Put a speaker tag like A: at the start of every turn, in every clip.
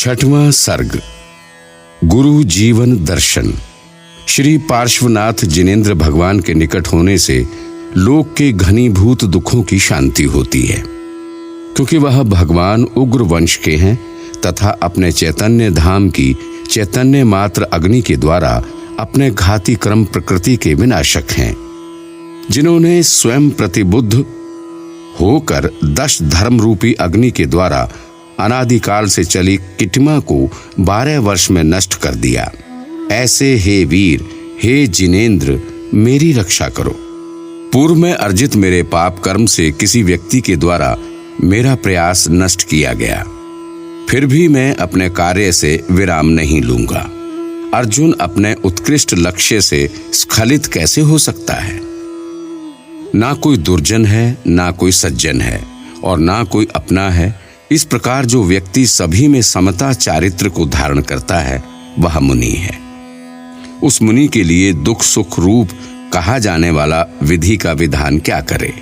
A: छठवां सर्ग। गुरु जीवन दर्शन। श्री पार्श्वनाथ जिनेंद्र भगवान के निकट होने से लोक के घनीभूत दुखों की शांति होती है, क्योंकि वह भगवान उग्र वंश के हैं तथा अपने चैतन्य धाम की चैतन्य मात्र अग्नि के द्वारा अपने घाती क्रम प्रकृति के विनाशक हैं, जिन्होंने स्वयं प्रतिबुद्ध होकर 10 धर्म रूपी अग्नि के द्वारा अनादिकाल से चली किटिमा को 12 वर्ष में नष्ट कर दिया। ऐसे हे वीर, हे जिनेंद्र, मेरी रक्षा करो। पूर्व में अर्जित मेरे पाप कर्म से किसी व्यक्ति के द्वारा मेरा प्रयास नष्ट किया गया, फिर भी मैं अपने कार्य से विराम नहीं लूंगा। अर्जुन अपने उत्कृष्ट लक्ष्य से स्खलित कैसे हो सकता है? ना कोई दुर्जन है, ना कोई सज्जन है, और ना कोई अपना है। इस प्रकार जो व्यक्ति सभी में समता चारित्र को धारण करता है, वह मुनि है। उस मुनि के लिए दुख सुख रूप कहा जाने वाला विधि का विधान क्या करे?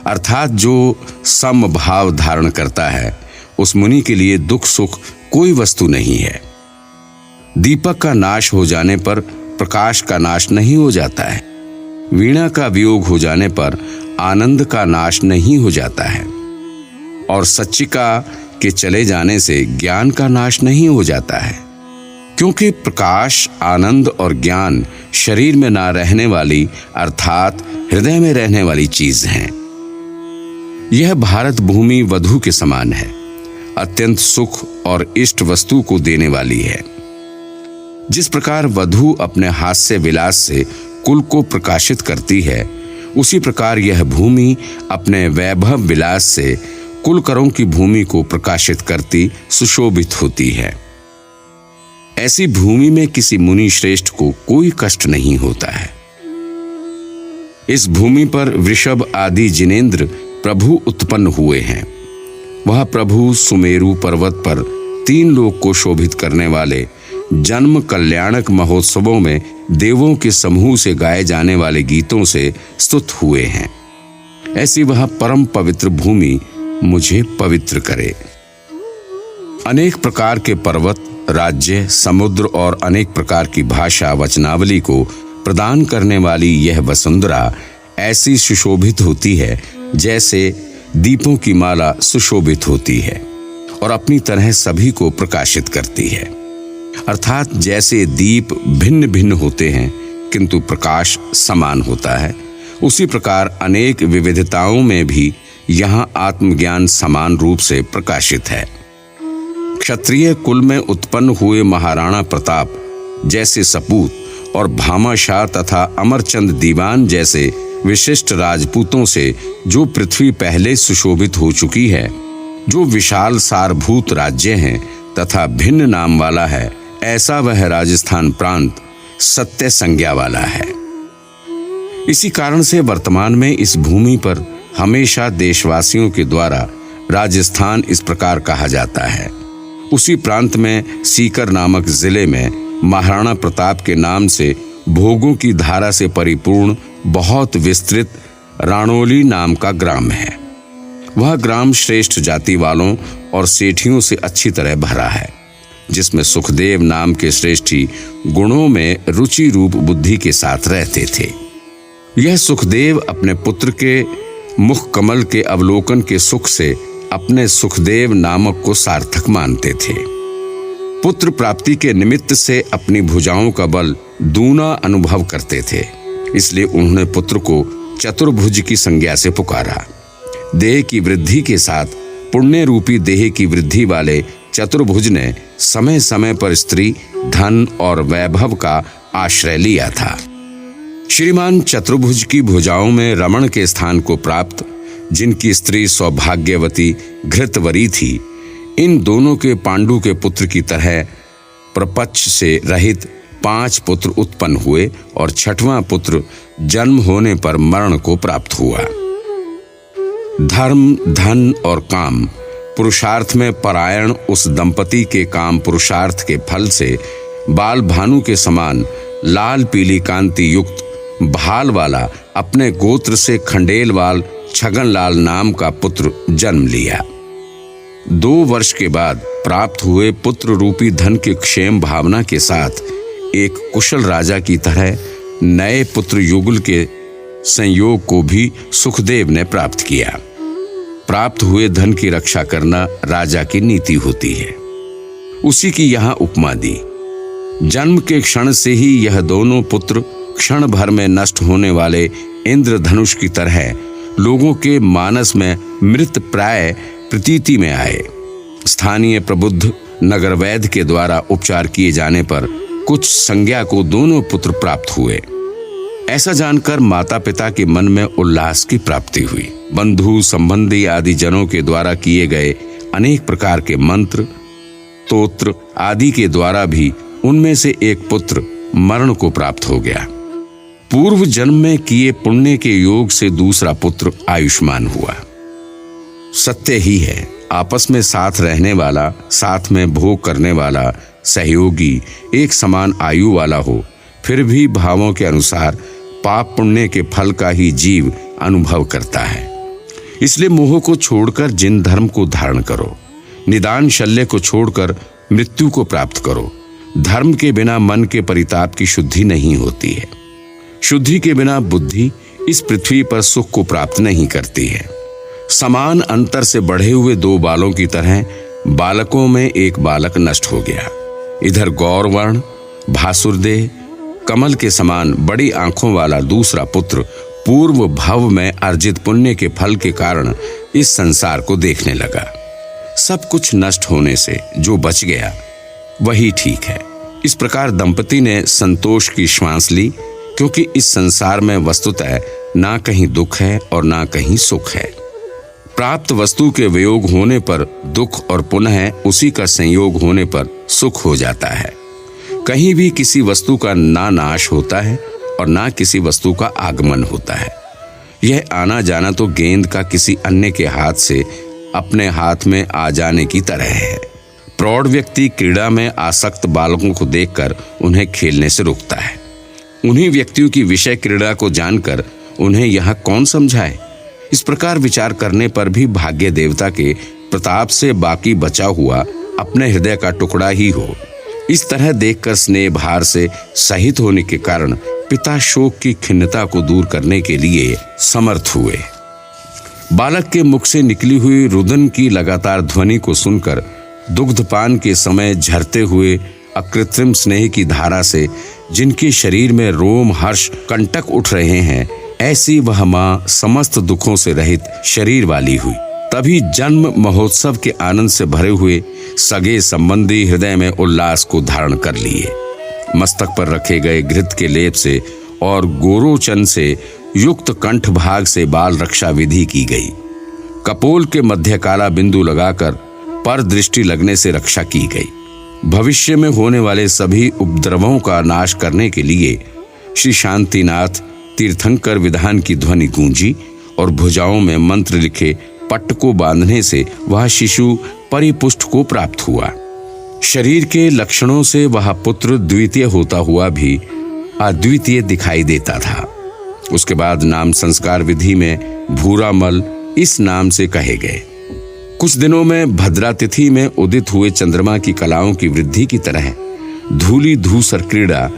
A: अर्थात जो समभाव धारण करता है, उस मुनि के लिए दुख सुख कोई वस्तु नहीं है। दीपक का नाश हो जाने पर प्रकाश का नाश नहीं हो जाता है। वीणा का वियोग हो जाने पर आनंद का नाश नहीं हो जाता है, और सच्चिका के चले जाने से ज्ञान का नाश नहीं हो जाता है, क्योंकि प्रकाश, आनंद और ज्ञान शरीर में ना रहने वाली अर्थात हृदय में रहने वाली चीज हैं। यह भारत भूमि वधु के समान है, अत्यंत सुख और इष्ट वस्तु को देने वाली है। जिस प्रकार वधु अपने हास्य विलास से कुल को प्रकाशित करती है, उसी प्रकार यह भूमि अपने वैभव विलास से कुलकरों की भूमि को प्रकाशित करती सुशोभित होती है। ऐसी भूमि में किसी मुनि श्रेष्ठ को कोई कष्ट नहीं होता है। इस भूमि पर वृषभ आदि जिनेंद्र प्रभु उत्पन्न हुए हैं। वह प्रभु सुमेरु पर्वत पर 3 लोक को शोभित करने वाले जन्म कल्याणक महोत्सवों में देवों के समूह से गाए जाने वाले गीतों से स्तुत हुए हैं। ऐसी वह परम पवित्र भूमि मुझे पवित्र करे। अनेक प्रकार के पर्वत, राज्य, समुद्र और अनेक प्रकार की भाषा वचनावली को प्रदान करने वाली यह वसुंधरा ऐसी सुशोभित होती है जैसे दीपों की माला सुशोभित होती है, और अपनी तरह सभी को प्रकाशित करती है। अर्थात जैसे दीप भिन्न भिन्न होते हैं किंतु प्रकाश समान होता है, उसी प्रकार अनेक विविधताओं में भी यहाँ आत्मज्ञान समान रूप से प्रकाशित है। क्षत्रिय कुल में उत्पन्न हुए महाराणा प्रताप जैसे सपूत और भामाशाह तथा अमरचंद दीवान जैसे विशिष्ट राजपूतों से जो पृथ्वी पहले सुशोभित हो चुकी है, जो विशाल सारभूत राज्य हैं तथा भिन्न नाम वाला है, ऐसा वह राजस्थान प्रांत सत्य संज्ञा वाला है। इसी कारण से वर्तमान में इस भूमि पर हमेशा देशवासियों के द्वारा राजस्थान इस प्रकार कहा जाता है। उसी प्रांत में सीकर नामक जिले में महाराणा प्रताप के नाम से भोगों की धारा से परिपूर्ण बहुत विस्तृत राणोली नाम का ग्राम है। वह ग्राम श्रेष्ठ जाति वालों और सेठियों से अच्छी तरह भरा है, जिसमें सुखदेव नाम के श्रेष्ठी गुणों में रुचि रूप बुद्धि के साथ रहते थे। यह सुखदेव अपने पुत्र के मुख कमल के अवलोकन के सुख से अपने सुखदेव नामक को सार्थक मानते थे। पुत्र प्राप्ति के निमित्त से अपनी भुजाओं का बल दूना अनुभव करते थे, इसलिए उन्होंने पुत्र को चतुर्भुज की संज्ञा से पुकारा। देह की वृद्धि के साथ पुण्य रूपी देह की वृद्धि वाले चतुर्भुज ने समय समय पर स्त्री, धन और वैभव का आश्रय लिया था। श्रीमान चतुर्भुज की भुजाओं में रमण के स्थान को प्राप्त, जिनकी स्त्री सौभाग्यवती घृतवरी थी, इन दोनों के पांडु के पुत्र की तरह प्रपंच से रहित 5 पुत्र उत्पन्न हुए, और 6वां पुत्र जन्म होने पर मरण को प्राप्त हुआ। धर्म, धन और काम पुरुषार्थ में परायण उस दंपति के काम पुरुषार्थ के फल से बाल भानु के समान लाल पीली कांति युक्त भाल वाला अपने गोत्र से खंडेलवाल छगनलाल नाम का पुत्र जन्म लिया। 2 वर्ष के बाद प्राप्त हुए पुत्र रूपी धन के क्षेम भावना के साथ एक कुशल राजा की तरह नए पुत्र युगल के संयोग को भी सुखदेव ने प्राप्त किया। प्राप्त हुए धन की रक्षा करना राजा की नीति होती है। उसी की यहाँ उपमा दी। जन्म के क्षण से ही यह दोनों पुत्र क्षण भर में नष्ट होने वाले इंद्रधनुष की तरह लोगों के मानस में मृत प्राय प्रतीति में आए। स्थानीय प्रबुद्ध नगर वैद्य के द्वारा उपचार किए जाने पर कुछ संज्ञा को दोनों पुत्र प्राप्त हुए। ऐसा जानकर माता पिता के मन में उल्लास की प्राप्ति हुई। बंधु संबंधी आदि जनों के द्वारा किए गए अनेक प्रकार के मंत्र स्तोत्र आदि के द्वारा भी उनमें से एक पुत्र मरण को प्राप्त हो गया। पूर्व जन्म में किए पुण्य के योग से दूसरा पुत्र आयुष्मान हुआ। सत्य ही है, आपस में साथ रहने वाला, साथ में भोग करने वाला सहयोगी एक समान आयु वाला हो, फिर भी भावों के अनुसार पाप पुण्य के फल का ही जीव अनुभव करता है। इसलिए मोह को छोड़कर जिन धर्म को धारण करो, निदान शल्य को छोड़कर मृत्यु को प्राप्त करो। धर्म के बिना मन के परिताप की शुद्धि नहीं होती है। शुद्धि के बिना बुद्धि इस पृथ्वी पर सुख को प्राप्त नहीं करती है। समान अंतर से बढ़े हुए दो बालों की तरह बालकों में एक बालक नष्ट हो गया। इधर गौरवर्ण भासुरदेह कमल के समान बड़ी आंखों वाला दूसरा पुत्र पूर्व भव में अर्जित पुण्य के फल के कारण इस संसार को देखने लगा। सब कुछ नष्ट होने से जो बच गया वही ठीक है। इस प्रकार दंपति ने संतोष की श्वास ली, क्योंकि इस संसार में वस्तुतः ना कहीं दुख है और ना कहीं सुख है। प्राप्त वस्तु के वियोग होने पर दुख और पुनः उसी का संयोग होने पर सुख हो जाता है। कहीं भी किसी वस्तु का ना नाश होता है और ना किसी वस्तु का आगमन होता है। यह आना जाना तो गेंद का किसी अन्य के हाथ से अपने हाथ में आ जाने की तरह है। प्रौढ़ व्यक्ति क्रीड़ा में आसक्त बालकों को देखकर उन्हें खेलने से रोकता है। उन्हीं व्यक्तियों की विषय क्रीड़ा को जानकर उन्हें यहाँ कौन समझाए। इस प्रकार विचार करने पर भी भाग्य देवता के प्रताप से बाकी बचा हुआ अपने हृदय का टुकड़ा ही हो। इस तरह देखकर स्नेह भार से सहित होने के कारण पिता शोक की खिन्नता को दूर करने के लिए समर्थ हुए। बालक के मुख से निकली हुई रुदन की लगातार ध्वनि को सुनकर दुग्धपान के समय झरते हुए अकृत्रिम स्नेह की धारा से जिनके शरीर में रोम हर्ष कंटक उठ रहे हैं, ऐसी वह माँ समस्त दुखों से रहित शरीर वाली हुई। तभी जन्म महोत्सव के आनंद से भरे हुए सगे संबंधी हृदय में उल्लास को धारण कर लिए। मस्तक पर रखे गए घृत के लेप से और गोरोचन से युक्त कंठ भाग से बाल रक्षा विधि की गई। कपोल के मध्य काला बिंदु लगाकर पर दृष्टि लगने से रक्षा की गई। भविष्य में होने वाले सभी उपद्रवों का नाश करने के लिए श्री शांतिनाथ तीर्थंकर विधान की ध्वनि गूंजी और भुजाओं में मंत्र लिखे पट्ट को बांधने से वह शिशु परिपुष्ट को प्राप्त हुआ। शरीर के लक्षणों से वह पुत्र द्वितीय होता हुआ भी अद्वितीय दिखाई देता था। उसके बाद नाम संस्कार विधि में भूरामल इस नाम से कहे गए। कुछ दिनों में भद्रा तिथि में उदित हुए चंद्रमा की कलाओं की वृद्धि की तरह धूली धूसर क्रीड़ा,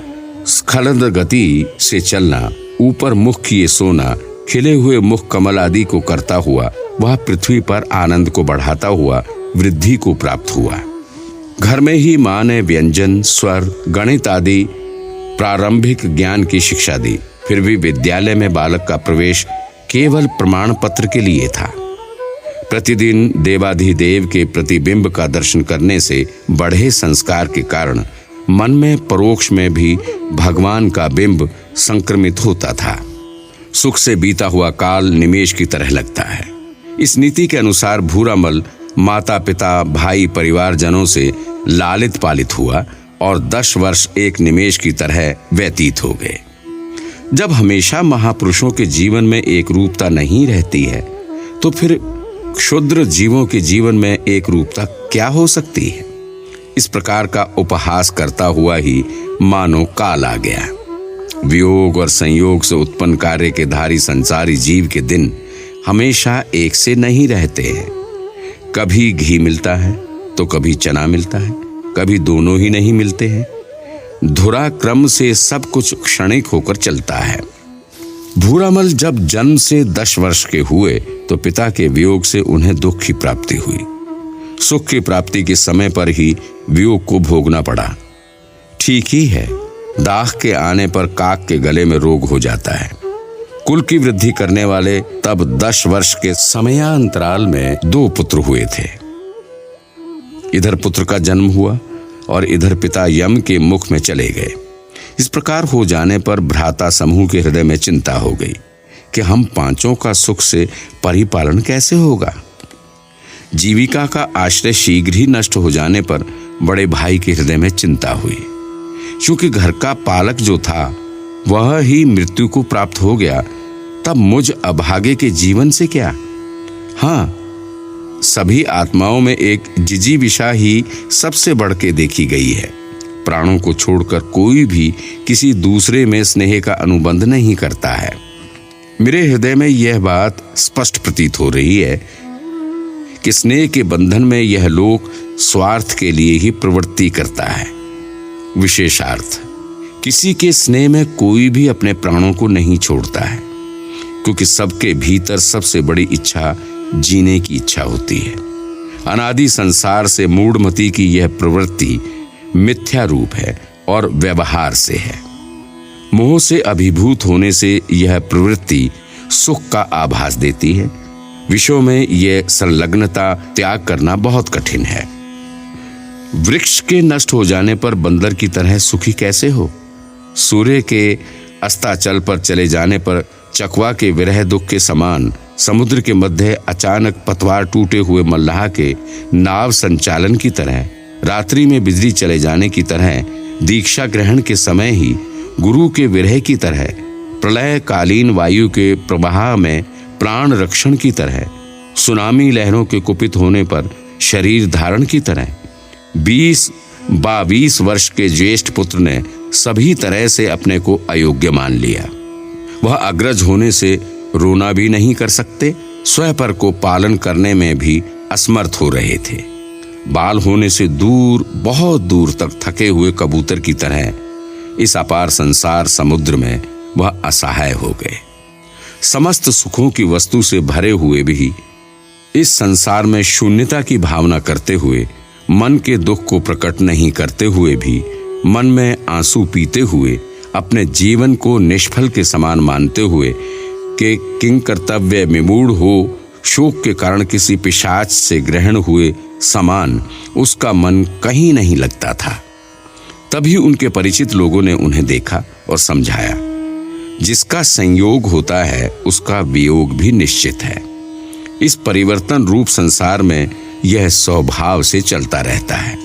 A: स्खलद गति से चलना, ऊपर मुख किए सोना, खिले हुए मुख कमल आदि को करता हुआ वह पृथ्वी पर आनंद को बढ़ाता हुआ वृद्धि को प्राप्त हुआ। घर में ही माँ ने व्यंजन, स्वर, गणित आदि प्रारंभिक ज्ञान की शिक्षा दी। फिर भी विद्यालय में बालक का प्रवेश केवल प्रमाण पत्र के लिए था। प्रतिदिन देवाधिदेव के प्रतिबिंब का दर्शन करने से बढ़े संस्कार के कारण मन में परोक्ष में भी भगवान का बिंब संक्रमित होता था। सुख से बीता हुआ काल निमेष की तरह लगता है। इस नीति के अनुसार भूरामल माता पिता भाई परिवार जनों से लालित पालित हुआ और 10 वर्ष एक निमेष की तरह व्यतीत हो गए। जब हमेशा महापुरुषों के जीवन में एक रूपता नहीं रहती है, तो फिर क्षुद्र जीवों के जीवन में एक रूपता क्या हो सकती है। इस प्रकार का उपहास करता हुआ ही मानो काल आ गया। वियोग और संयोग से उत्पन्न कार्य के धारी संसारी जीव के दिन हमेशा एक से नहीं रहते हैं। कभी घी मिलता है तो कभी चना मिलता है, कभी दोनों ही नहीं मिलते हैं। धुरा क्रम से सब कुछ क्षणिक होकर चलता है। भूरामल जब जन्म से 10 वर्ष के हुए तो पिता के वियोग से उन्हें दुख की प्राप्ति हुई। सुख की प्राप्ति के समय पर ही वियोग को भोगना पड़ा। ठीक ही है, दाह के आने पर काक के गले में रोग हो जाता है। कुल की वृद्धि करने वाले तब 10 वर्ष के समयांतराल में 2 पुत्र हुए थे। इधर पुत्र का जन्म हुआ और इधर पिता यम के मुख में चले गए। इस प्रकार हो जाने पर भ्राता समूह के हृदय में चिंता हो गई कि हम 5 का सुख से परिपालन कैसे होगा। जीविका का आश्रय शीघ्र ही नष्ट हो जाने पर बड़े भाई के हृदय में चिंता हुई। क्योंकि घर का पालक जो था वह ही मृत्यु को प्राप्त हो गया, तब मुझ अभागे के जीवन से क्या। हाँ, सभी आत्माओं में एक जिजीविषा ही सबसे बढ़ के देखी गई है। प्राणों को छोड़कर कोई भी किसी दूसरे में स्नेह का अनुबंध नहीं करता है। मेरे हृदय में यह बात स्पष्ट प्रतीत हो रही है कि स्नेह के बंधन में यह लोक स्वार्थ के लिए ही प्रवृत्ति करता है। विशेषार्थ, किसी के स्नेह में कोई भी अपने प्राणों को नहीं छोड़ता है, क्योंकि सबके भीतर सबसे बड़ी इच्छा जीने की इच्छा होती है। अनादि संसार से मूढ़मति की यह प्रवृत्ति मिथ्या रूप है और व्यवहार से है। मोह से अभिभूत होने से यह प्रवृत्ति सुख का आभास देती है। विषयों में यह संलग्नता त्याग करना बहुत कठिन है। वृक्ष के नष्ट हो जाने पर बंदर की तरह सुखी कैसे हो। सूर्य के अस्ताचल पर चले जाने पर चकवा के विरह दुख के समान, समुद्र के मध्य अचानक पतवार टूटे हुए मल्लाह के नाव संचालन की तरह, रात्रि में बिजली चले जाने की तरह, दीक्षा ग्रहण के समय ही गुरु के विरह की तरह, प्रलय कालीन वायु के प्रवाह में प्राण रक्षण की तरह, सुनामी लहरों के कुपित होने पर शरीर धारण की तरह, 20-22 वर्ष के ज्येष्ठ पुत्र ने सभी तरह से अपने को अयोग्य मान लिया। वह अग्रज होने से रोना भी नहीं कर सकते, स्वयं पर को पालन करने में भी असमर्थ हो रहे थे। बाल होने से दूर, बहुत दूर तक थके हुए कबूतर की तरह इस अपार संसार समुद्र में वह असहाय हो गए। समस्त सुखों की वस्तु से भरे हुए भी इस संसार में शून्यता की भावना करते हुए, मन के दुख को प्रकट नहीं करते हुए भी, मन में आंसू पीते हुए, अपने जीवन को निष्फल के समान मानते हुए कि किंग कर्तव्य विमूढ़ हो, शोक के कारण किसी पिशाच से ग्रहण हुए समान उसका मन कहीं नहीं लगता था। तभी उनके परिचित लोगों ने उन्हें देखा और समझाया, जिसका संयोग होता है उसका वियोग भी निश्चित है। इस परिवर्तन रूप संसार में यह स्वभाव से चलता रहता है।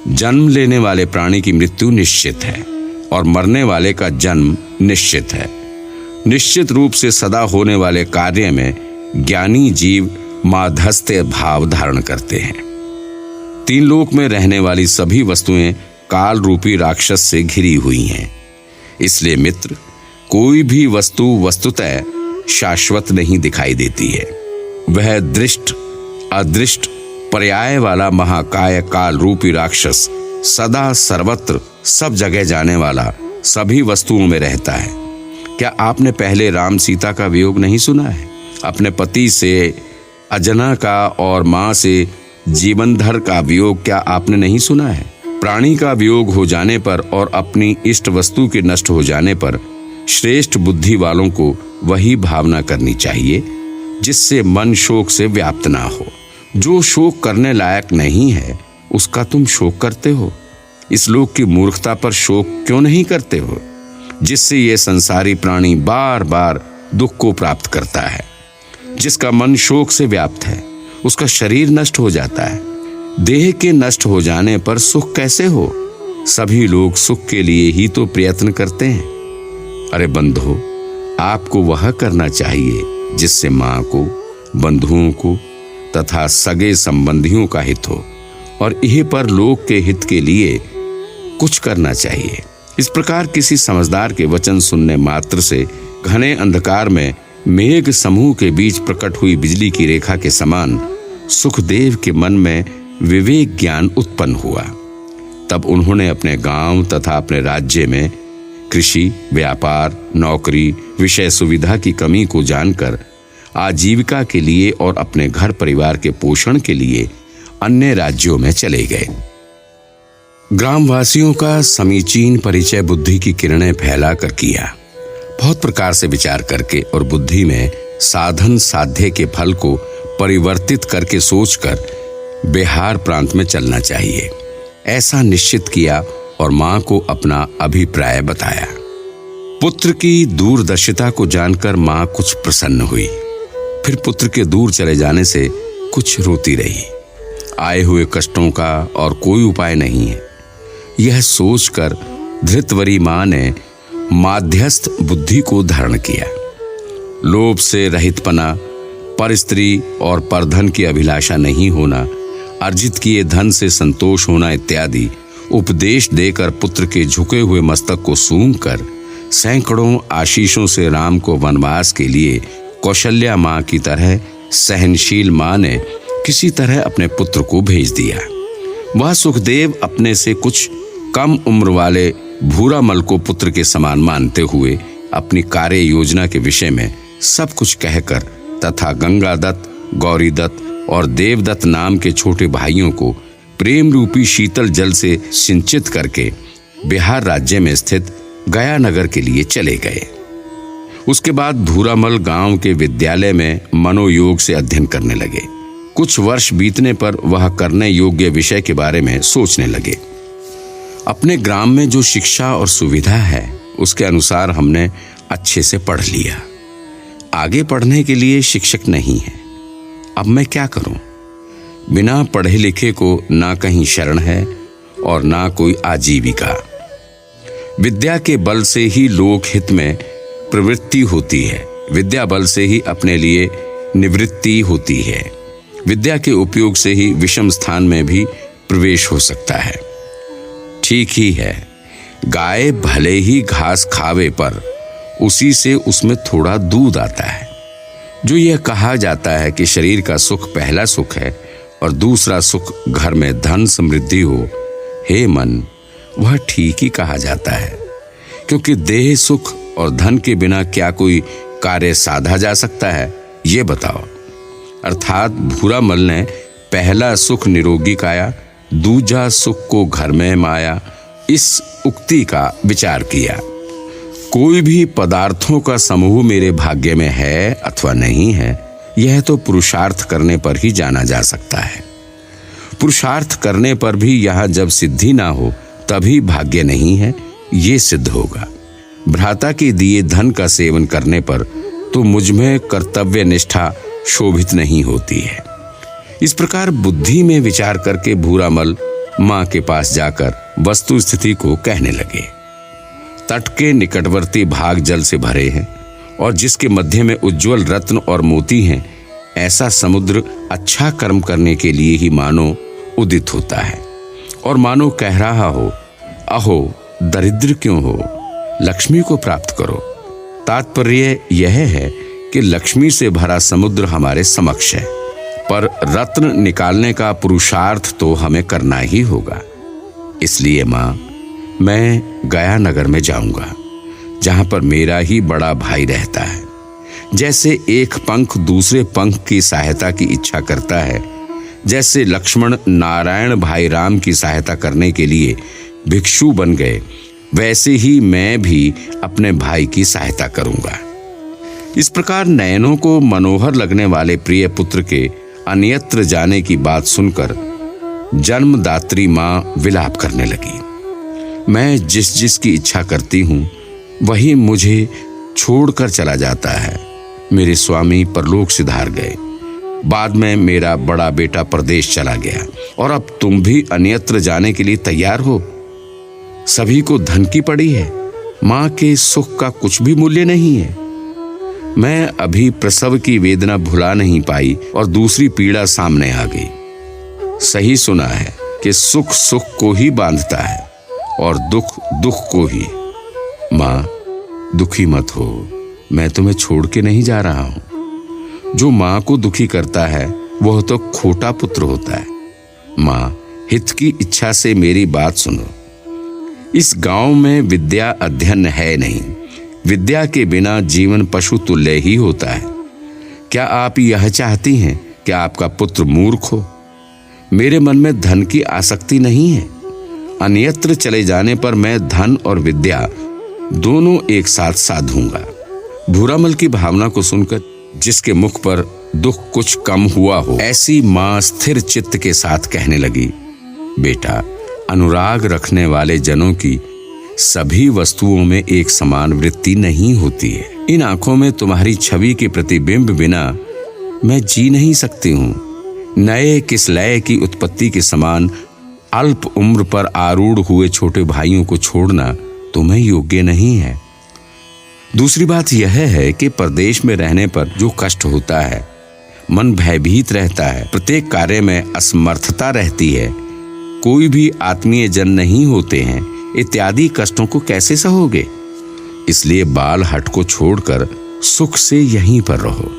A: जन्म लेने वाले प्राणी की मृत्यु निश्चित है और मरने वाले का जन्म निश्चित है। निश्चित रूप से सदा होने वाले कार्य में ज्ञानी जीव माधस्त्य भाव धारण करते हैं। 3 लोक में रहने वाली सभी वस्तुएं काल रूपी राक्षस से घिरी हुई हैं। इसलिए मित्र, कोई भी वस्तु वस्तुतः शाश्वत नहीं दिखाई देती है। वह दृष्ट अदृष्ट पर्याय वाला महाकाय काल रूपी राक्षस सदा सर्वत्र सब जगह जाने वाला सभी वस्तुओं में रहता है। क्या आपने पहले राम सीता का वियोग नहीं सुना है? अपने पति से अजना का और माँ से जीवनधर का वियोग क्या आपने नहीं सुना है? प्राणी का वियोग हो जाने पर और अपनी इष्ट वस्तु के नष्ट हो जाने पर श्रेष्ठ बुद्धि वालों को वही भावना करनी चाहिए जिससे मन शोक से व्याप्त ना हो। जो शोक करने लायक नहीं है उसका तुम शोक करते हो। इस लोक की मूर्खता पर शोक क्यों नहीं करते हो, जिससे ये संसारी प्राणी बार बार दुख को प्राप्त करता है। जिसका मन शोक से व्याप्त है उसका शरीर नष्ट हो जाता है। देह के नष्ट हो जाने पर सुख कैसे हो? सभी लोग सुख के लिए ही तो प्रयत्न करते हैं। अरे बंधु, आपको वह करना चाहिए जिससे माँ को, बंधुओं को तथा सगे संबंधियों का हित हो, और यह पर लोक के हित के लिए कुछ करना चाहिए। इस प्रकार किसी समझदार के वचन सुनने मात्र से घने अंधकार में मेघ समूह के बीच प्रकट हुई बिजली की रेखा के समान सुखदेव के मन में विवेक ज्ञान उत्पन्न हुआ। तब उन्होंने अपने गांव तथा अपने राज्य में कृषि, व्यापार, नौकरी, विषय सुविधा की कमी को जानकर आजीविका के लिए और अपने घर परिवार के पोषण के लिए अन्य राज्यों में चले गए। ग्रामवासियों का समीचीन परिचय बुद्धि की किरणें फैलाकर किया। बहुत प्रकार से विचार करके और बुद्धि में साधन साध्य के फल को परिवर्तित करके सोचकर बिहार प्रांत में चलना चाहिए, ऐसा निश्चित किया और मां को अपना अभिप्राय बताया। पुत्र की दूरदर्शिता को जानकर मां कुछ प्रसन्न हुई। फिर पुत्र के दूर चले जाने से कुछ रोती रही। आए हुए कष्टों का और कोई उपाय नहीं है, यह सोचकर धृतवरी मां ने माध्यस्थ बुद्धि को धारण किया। लोभ से रहितपना, पर स्त्री और परधन की अभिलाषा नहीं होना, अर्जित किए धन से संतोष होना इत्यादि उपदेश देकर पुत्र के झुके हुए मस्तक को सूंघकर सैकड़ों आशीषों से राम को वनवास के लिए कौशल्या मां की तरह सहनशील मां ने किसी तरह अपने पुत्र को भेज दिया। वह सुखदेव अपने से कुछ कम उम्र वाले भूरामल को पुत्र के समान मानते हुए अपनी कार्य योजना के विषय में सब कुछ कहकर तथा गंगादत्त, गौरीदत्त और देवदत्त नाम के छोटे भाइयों को प्रेम रूपी शीतल जल से सिंचित करके बिहार राज्य में स्थित गया नगर के लिए चले गए। उसके बाद भूरामल गांव के विद्यालय में मनोयोग से अध्ययन करने लगे। कुछ वर्ष बीतने पर वह करने योग्य विषय के बारे में सोचने लगे। अपने ग्राम में जो शिक्षा और सुविधा है उसके अनुसार हमने अच्छे से पढ़ लिया। आगे पढ़ने के लिए शिक्षक नहीं है, अब मैं क्या करूं? बिना पढ़े लिखे को ना कहीं शरण है और ना कोई आजीविका। विद्या के बल से ही लोक हित में प्रवृत्ति होती है, विद्या बल से ही अपने लिए निवृत्ति होती है। विद्या के उपयोग से ही विषम स्थान में भी प्रवेश हो सकता है। ठीक ही है, गाय भले ही घास खावे पर उसी से उसमें थोड़ा दूध आता है। जो यह कहा जाता है कि शरीर का सुख पहला सुख है और दूसरा सुख घर में धन समृद्धि हो, हे मन, वह ठीक ही कहा जाता है, क्योंकि देह सुख और धन के बिना क्या कोई कार्य साधा जा सकता है, ये बताओ। अर्थात भूरामल ने पहला सुख निरोगी काया, दूजा सुख को घर में माया, इस उक्ति का विचार किया। कोई भी पदार्थों का समूह मेरे भाग्य में है अथवा नहीं है, यह तो पुरुषार्थ करने पर ही जाना जा सकता है। पुरुषार्थ करने पर भी यह जब सिद्धि ना हो तभी भाग्य नहीं है, ये सिद्ध होगा। भ्राता के दिए धन का सेवन करने पर तो मुझमें कर्तव्य निष्ठा शोभित नहीं होती है। इस प्रकार बुद्धि में विचार करके भूरामल मां के पास जाकर वस्तु स्थिति को कहने लगे। तट के निकटवर्ती भाग जल से भरे हैं और जिसके मध्य में उज्जवल रत्न और मोती हैं, ऐसा समुद्र अच्छा कर्म करने के लिए ही मानो उदित होता है और मानो कह रहा हो, अहो दरिद्र क्यों हो, लक्ष्मी को प्राप्त करो। तात्पर्य यह है कि लक्ष्मी से भरा समुद्र हमारे समक्ष है, पर रत्न निकालने का पुरुषार्थ तो हमें करना ही होगा। इसलिए मां, मैं गया नगर में जाऊंगा, जहां पर मेरा ही बड़ा भाई रहता है। जैसे एक पंख दूसरे पंख की सहायता की इच्छा करता है, जैसे लक्ष्मण नारायण भाई राम की सहायता करने के लिए भिक्षु बन गए, वैसे ही मैं भी अपने भाई की सहायता करूंगा। इस प्रकार नयनों को मनोहर लगने वाले प्रिय पुत्र के अन्यत्र जाने की बात सुनकर जन्मदात्री मां विलाप करने लगी। मैं जिस जिस की इच्छा करती हूं वही मुझे छोड़कर चला जाता है। मेरे स्वामी परलोक सिधार गए, बाद में मेरा बड़ा बेटा परदेश चला गया और अब तुम भी अन्यत्र जाने के लिए तैयार हो। सभी को धन की पड़ी है, मां के सुख का कुछ भी मूल्य नहीं है। मैं अभी प्रसव की वेदना भुला नहीं पाई और दूसरी पीड़ा सामने आ गई। सही सुना है कि सुख सुख को ही बांधता है और दुख दुख को ही। मां, दुखी मत हो, मैं तुम्हें छोड़ के नहीं जा रहा हूं। जो मां को दुखी करता है वह तो खोटा पुत्र होता है। माँ, हित की इच्छा से मेरी बात सुनो। इस गांव में विद्या अध्ययन है नहीं। विद्या के बिना जीवन पशु तुल्य ही होता है। क्या आप यह चाहती हैं कि आपका पुत्र मूर्ख हो? मेरे मन में धन की आसक्ति नहीं है। अन्यत्र चले जाने पर मैं धन और विद्या दोनों एक साथ साधूंगा। भूरामल की भावना को सुनकर जिसके मुख पर दुख कुछ कम हुआ हो, ऐसी मां स्थिर चित्त के साथ कहने लगी, बेटा, अनुराग रखने वाले जनों की सभी वस्तुओं में एक समान वृत्ति नहीं होती है। इन आंखों में तुम्हारी छवि के प्रतिबिंब बिना मैं जी नहीं सकती हूँ। नए किसलय की उत्पत्ति के समान अल्प उम्र पर आरूढ़ हुए छोटे भाइयों को छोड़ना तुम्हें योग्य नहीं है। दूसरी बात यह है कि परदेश में रहने पर जो कष्ट होता है, मन भयभीत रहता है, प्रत्येक कार्य में असमर्थता रहती है, कोई भी आत्मीय जन नहीं होते हैं, इत्यादि कष्टों को कैसे सहोगे? इसलिए बाल हट को छोड़कर सुख से यहीं पर रहो।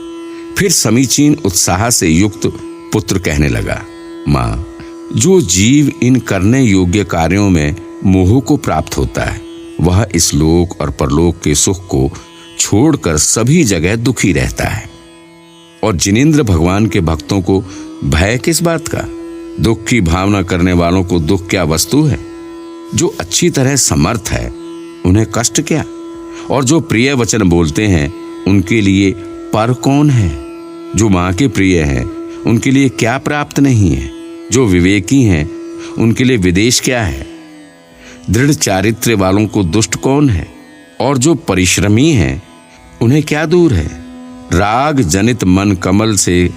A: फिर समीचीन उत्साह से युक्त पुत्र कहने लगा, माँ, जो जीव इन करने योग्य कार्यों में मोह को प्राप्त होता है, वह इस लोक और परलोक के सुख को छोड़कर सभी जगह दुखी रहता है। और जिनेंद्र भगवान के भक्तों को भय किस बात का? दुख की भावना करने वालों को दुख क्या वस्तु है? जो अच्छी तरह समर्थ है उन्हें कष्ट क्या? और जो प्रिय वचन बोलते हैं उनके लिए पर कौन है? जो माँ के प्रिय हैं उनके लिए क्या प्राप्त नहीं है? जो विवेकी हैं उनके लिए विदेश क्या है? दृढ़ चारित्र्य वालों को दुष्ट कौन है? और जो परिश्रमी हैं उन्हें क्या दूर है? राग जनित मन कमल से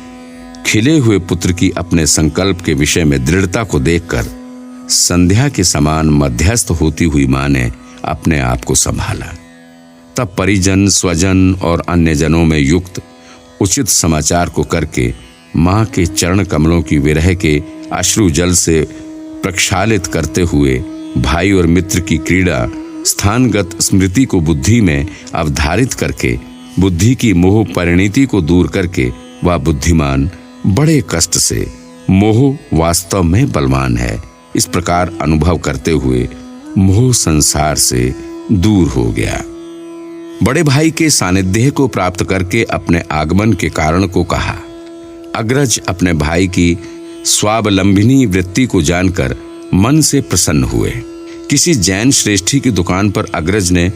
A: खिले हुए पुत्र की अपने संकल्प के विषय में दृढ़ता को देखकर संध्या के समान मध्यस्थ होती हुई मां ने अपने आप को संभाला। तब परिजन, स्वजन और अन्य जनों में युक्त उचित समाचार को करके मां के चरण कमलों की विरह के अश्रु जल से प्रक्षालित करते हुए भाई और मित्र की क्रीड़ा स्थानगत स्मृति को बुद्धि में अवधारित करके बुद्धि की मोह परिणति को दूर करके वह बुद्धिमान बड़े कष्ट से मोह वास्तव में बलवान है, इस प्रकार अनुभव करते हुए मोह संसार से दूर हो गया। बड़े भाई के सानिध्य को प्राप्त करके अपने आगमन के कारण को कहा। अग्रज अपने भाई की स्वावलंबिनी वृत्ति को जानकर मन से प्रसन्न हुए। किसी जैन श्रेष्ठी की दुकान पर अग्रज ने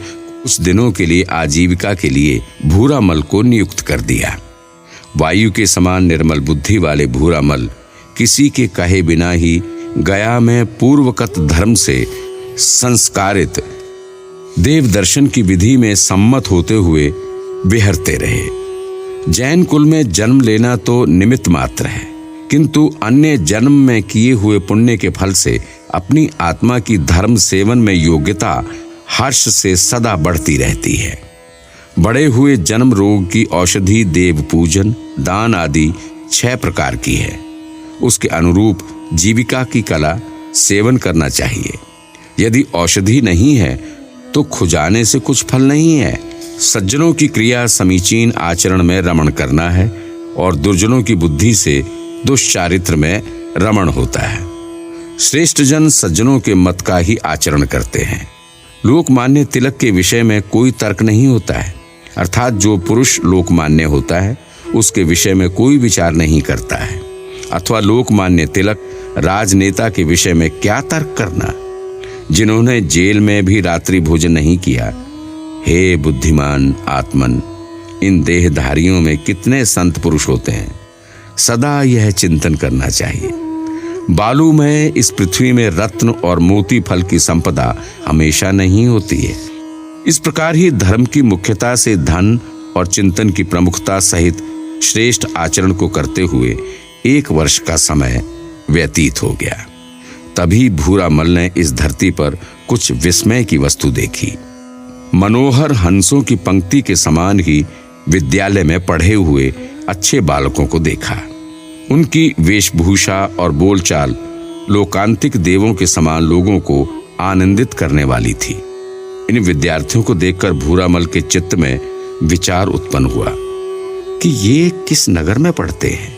A: कुछ दिनों के लिए आजीविका के लिए भूरामल को नियुक्त कर दिया। वायु के समान निर्मल बुद्धि वाले भूरामल किसी के कहे बिना ही गया में पूर्वकत धर्म से संस्कारित देव दर्शन की विधि में सम्मत होते हुए विहरते रहे। जैन कुल में जन्म लेना तो निमित्त मात्र है, किंतु अन्य जन्म में किए हुए पुण्य के फल से अपनी आत्मा की धर्म सेवन में योग्यता हर्ष से सदा बढ़ती रहती है। बड़े हुए जन्म रोग की औषधि देव पूजन, दान आदि 6 प्रकार की है। उसके अनुरूप जीविका की कला सेवन करना चाहिए। यदि औषधि नहीं है तो खुजाने से कुछ फल नहीं है। सज्जनों की क्रिया समीचीन आचरण में रमण करना है और दुर्जनों की बुद्धि से दुष्चारित्र में रमण होता है। श्रेष्ठ जन सज्जनों के मत का ही आचरण करते हैं। लोकमान्य तिलक के विषय में कोई तर्क नहीं होता है, अर्थात जो पुरुष लोकमान्य होता है उसके विषय में कोई विचार नहीं करता है। अथवा लोकमान्य तिलक राजनेता के विषय में क्या तर्क करना, जिन्होंने जेल में भी रात्रि भोजन नहीं किया। हे बुद्धिमान आत्मन, इन देहधारियों में कितने संत पुरुष होते हैं, सदा यह चिंतन करना चाहिए। बालू में इस पृथ्वी में रत्न और मोती फल की संपदा हमेशा नहीं होती है। इस प्रकार ही धर्म की मुख्यता से धन और चिंतन की प्रमुखता सहित श्रेष्ठ आचरण को करते हुए 1 वर्ष का समय व्यतीत हो गया। तभी भूरामल ने इस धरती पर कुछ विस्मय की वस्तु देखी। मनोहर हंसों की पंक्ति के समान ही विद्यालय में पढ़े हुए अच्छे बालकों को देखा। उनकी वेशभूषा और बोलचाल लोकांतिक देवों के समान लोगों को आनंदित करने वाली थी। इन विद्यार्थियों को देखकर भूरामल के चित्त में विचार उत्पन्न हुआ कि ये किस नगर में पढ़ते हैं।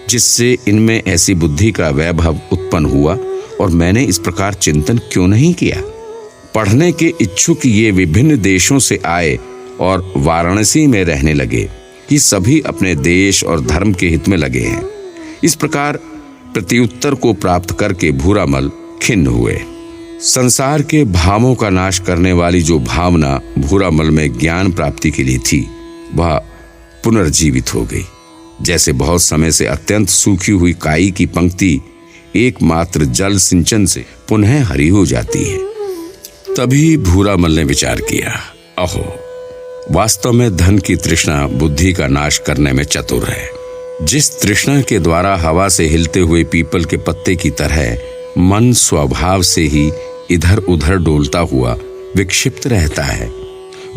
A: जिससे इनमें ऐसी बुद्धि का वैभव उत्पन्न हुआ और मैंने इस प्रकार चिंतन क्यों नहीं किया। पढ़ने के इच्छुक ये विभिन्न देशों से आए और वाराणसी में रहने लगे। ये सभी अपने देश और धर्म के हित में लगे हैं। इस प्रकार प्रत्युत्तर को प्राप्त करके भूरामल खिन्न हुए। संसार के भावों का नाश करने वाली जो भावना भूरामल में ज्ञान प्राप्ति के लिए थी, वह पुनर्जीवित हो गई। जैसे बहुत समय से अत्यंत सूखी हुई काई की पंक्ति एकमात्र जल सिंचन से पुनः हरी हो जाती है। तभी भूरामल ने विचार किया, अहो, वास्तव में धन की तृष्णा बुद्धि का नाश करने में चतुर है। जिस तृष्णा के द्वारा हवा से हिलते हुए पीपल के पत्ते की तरह मन स्वभाव से ही इधर उधर डोलता हुआ विक्षिप्त रहता है,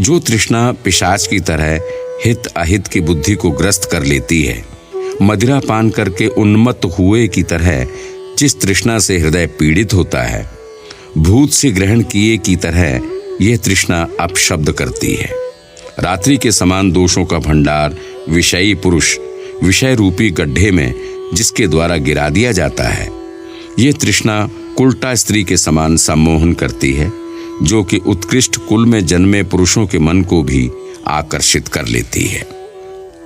A: जो तृष्णा पिशाच की तरह हित अहित की बुद्धि को ग्रस्त कर लेती है, मदिरा पान करके उन्मत्त हुए की तरह जिस तृष्णा से हृदय पीड़ित होता है, भूत से ग्रहण किए की तरह यह तृष्णा अपशब्द करती है। रात्रि के समान दोषों का भंडार विषयी पुरुष विषय रूपी गड्ढे में जिसके द्वारा गिरा दिया जाता है, ये तृष्णा कुलटा स्त्री के समान सम्मोहन करती है, जो कि उत्कृष्ट कुल में जन्मे पुरुषों के मन को भी आकर्षित कर लेती है।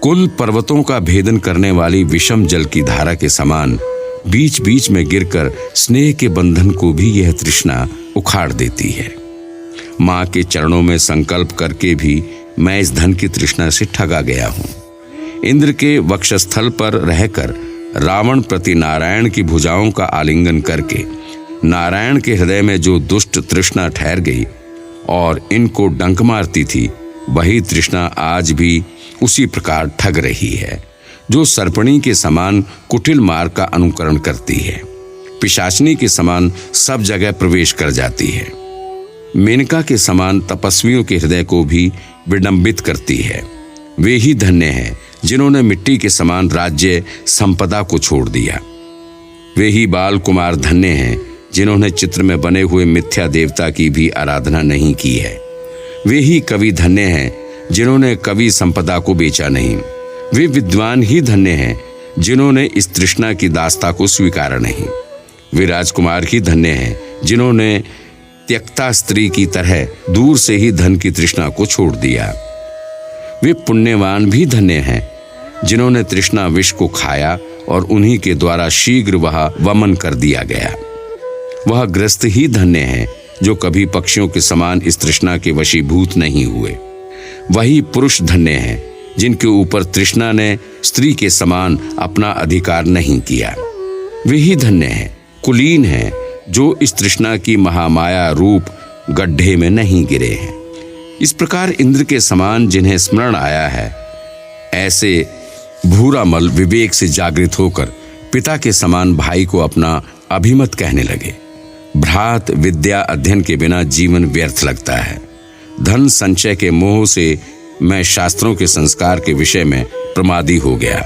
A: कुल पर्वतों का भेदन करने वाली विषम जल की धारा के समान बीच बीच में गिरकर स्नेह के बंधन को भी यह तृष्णा उखाड़ देती है। माँ के चरणों में संकल्प करके भी मैं इस धन की तृष्णा से ठगा गया हूँ। इंद्र के वक्षस्थल पर रहकर रावण प्रति नारायण की भुजाओं का आलिंगन करके नारायण के हृदय में जो दुष्ट तृष्णा ठहर गई और इनको डंक मारती थी, वही तृष्णा आज भी उसी प्रकार ठग रही है, जो सर्पणी के समान कुटिल मार्ग का अनुकरण करती है, पिशाचनी के समान सब जगह प्रवेश कर जाती है, मेनका के समान तपस्वियों के हृदय को भी विडंबित करती है। वे ही धन्य हैं जिन्होंने मिट्टी के समान राज्य संपदा को छोड़ दिया। वे ही बाल कुमार धन्य हैं जिन्होंने चित्र में बने हुए मिथ्या देवता की भी आराधना नहीं की है। वे ही कवि धन्य हैं जिन्होंने कवि संपदा को बेचा नहीं। वे विद्वान ही धन्य हैं जिन्होंने इस तृष्णा की दास्ता को स्वीकारा नहीं। वे राजकुमार ही धन्य हैं जिन्होंने त्यक्ता स्त्री की तरह दूर से ही धन की तृष्णा को छोड़ दिया। वे पुण्यवान भी धन्य हैं जिन्होंने तृष्णा विष को खाया और उन्हीं के द्वारा शीघ्र वह वमन कर दिया गया। वह ग्रस्त ही धन्य है जो कभी पक्षियों के समान इस तृष्णा के वशीभूत नहीं हुए। वही पुरुष धन्य है जिनके ऊपर तृष्णा ने स्त्री के समान अपना अधिकार नहीं किया। वे ही धन्य है, कुलीन है, जो इस तृष्णा की महामाया रूप गड्ढे में नहीं गिरे हैं। इस प्रकार इंद्र के समान जिन्हें स्मरण आया है, ऐसे भूरामल विवेक से जागृत होकर पिता के समान भाई को अपना अभिमत कहने लगे। भ्रात विद्या अध्ययन के बिना जीवन व्यर्थ लगता है। धन संचय के मोह से मैं शास्त्रों के संस्कार के विषय में प्रमादी हो गया।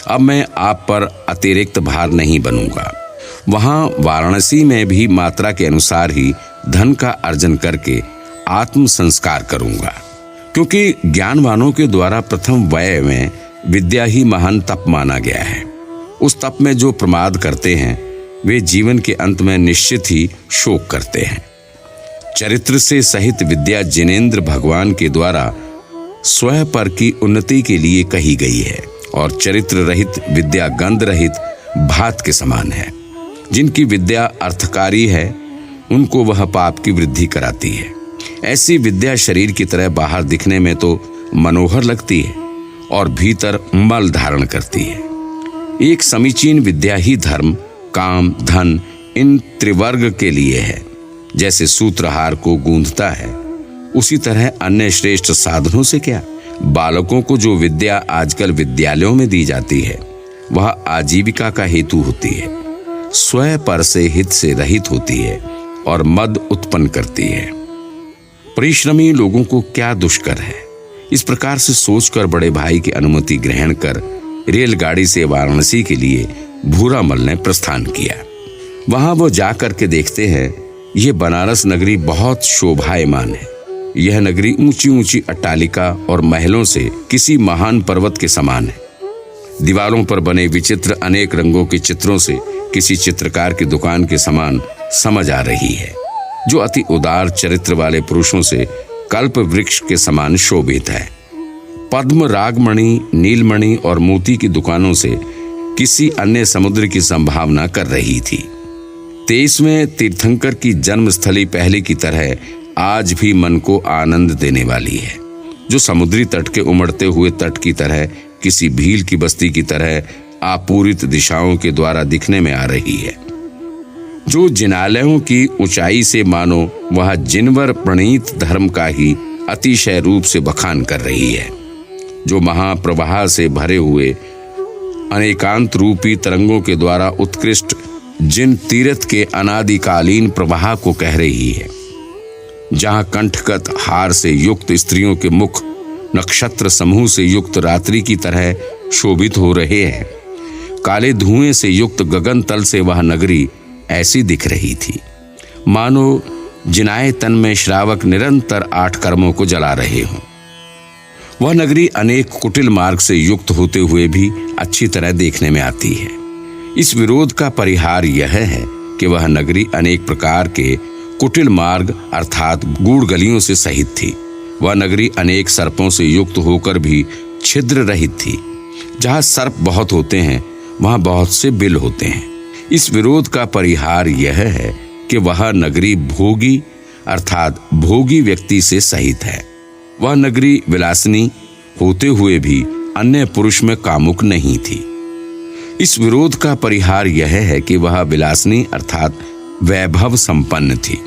A: अब मैं आप पर अतिरिक्त भार नहीं बनूंगा। वहां वाराणसी में भी मात्रा के अनुसार ही धन का अर्जन करके आत्म संस्कार करूंगा, क्योंकि ज्ञानवानों के द्वारा प्रथम वय में विद्या ही महान तप माना गया है। उस तप में जो प्रमाद करते हैं वे जीवन के अंत में निश्चित ही शोक करते हैं। चरित्र से सहित विद्या जिनेंद्र भगवान के द्वारा स्वयं पर की उन्नति के लिए कही गई है, और चरित्र रहित विद्या गंध रहित भात के समान है। जिनकी विद्या अर्थकारी है उनको वह पाप की वृद्धि कराती है। ऐसी विद्या शरीर की तरह बाहर दिखने में तो मनोहर लगती है और भीतर मल धारण करती है। एक समीचीन विद्या ही धर्म, काम, धन इन त्रिवर्ग के लिए है। जैसे सूत्रहार को गूंथता है, उसी तरह अन्य श्रेष्ठ साधनों से क्या, बालकों को जो विद्या आजकल विद्यालयों में दी जाती है वह आजीविका का हेतु होती है, स्वयं पर से हित से रहित होती है और मद उत्पन्न करती है। परिश्रमी लोगों को क्या दुष्कर है। इस प्रकार से सोचकर बड़े भाई की अनुमति ग्रहण कर रेलगाड़ी से वाराणसी के लिए भूरामल ने प्रस्थान किया। वहां वो जाकर के देखते हैं, यह बनारस नगरी बहुत शोभायमान है। यह नगरी ऊंची ऊंची अट्टालिका और महलों से किसी महान पर्वत के समान है। दीवारों पर बने विचित्र अनेक रंगों के चित्रों से किसी चित्रकार की दुकान के समान समझ आ रही है, जो अति उदार चरित्र वाले पुरुषों से कल्प वृक्ष के समान शोभित है। पद्म, रागमणि, नीलमणि और मोती की दुकानों से किसी अन्य समुद्र की संभावना कर रही थी। 23वें तीर्थंकर की जन्मस्थली पहले की तरह आज भी मन को आनंद देने वाली है, जो समुद्री तट के उमड़ते हुए तट की तरह, किसी भील की बस्ती की तरह आपूरित दिशाओं के द्वारा दिखने में आ रही है, जो जिनालयों की ऊंचाई से मानो वह जिनवर प्रणीत धर्म का ही अतिशय रूप से बखान कर रही है, जो महाप्रवाह से भरे हुए अनेकांत रूपी तरंगों के द्वारा उत्कृष्ट जिन तीर्थ के अनादिकालीन प्रवाह को कह रही है, जहां कंठगत हार से युक्त स्त्रियों के मुख नक्षत्र समूह से युक्त रात्रि की तरह शोभित हो रहे हैं। काले धुएं से युक्त गगन तल से वह नगरी ऐसी दिख रही थी मानो जिनाए तन में श्रावक निरंतर 8 कर्मों को जला रहे हों। वह नगरी अनेक कुटिल मार्ग से युक्त होते हुए भी अच्छी तरह देखने में आती है। इस विरोध का परिहार यह है कि वह नगरी अनेक प्रकार के कुटिल मार्ग अर्थात गूढ़ गलियों से सहित थी। वह नगरी अनेक सर्पों से युक्त होकर भी छिद्र रहित थी। जहाँ सर्प बहुत होते हैं वहाँ बहुत से बिल होते हैं। इस विरोध का परिहार यह है कि वह नगरी भोगी अर्थात भोगी व्यक्ति से सहित है। वह नगरी विलासिनी होते हुए भी अन्य पुरुष में कामुक नहीं थी। इस विरोध का परिहार यह है कि वह विलासिनी अर्थात वैभव संपन्न थी।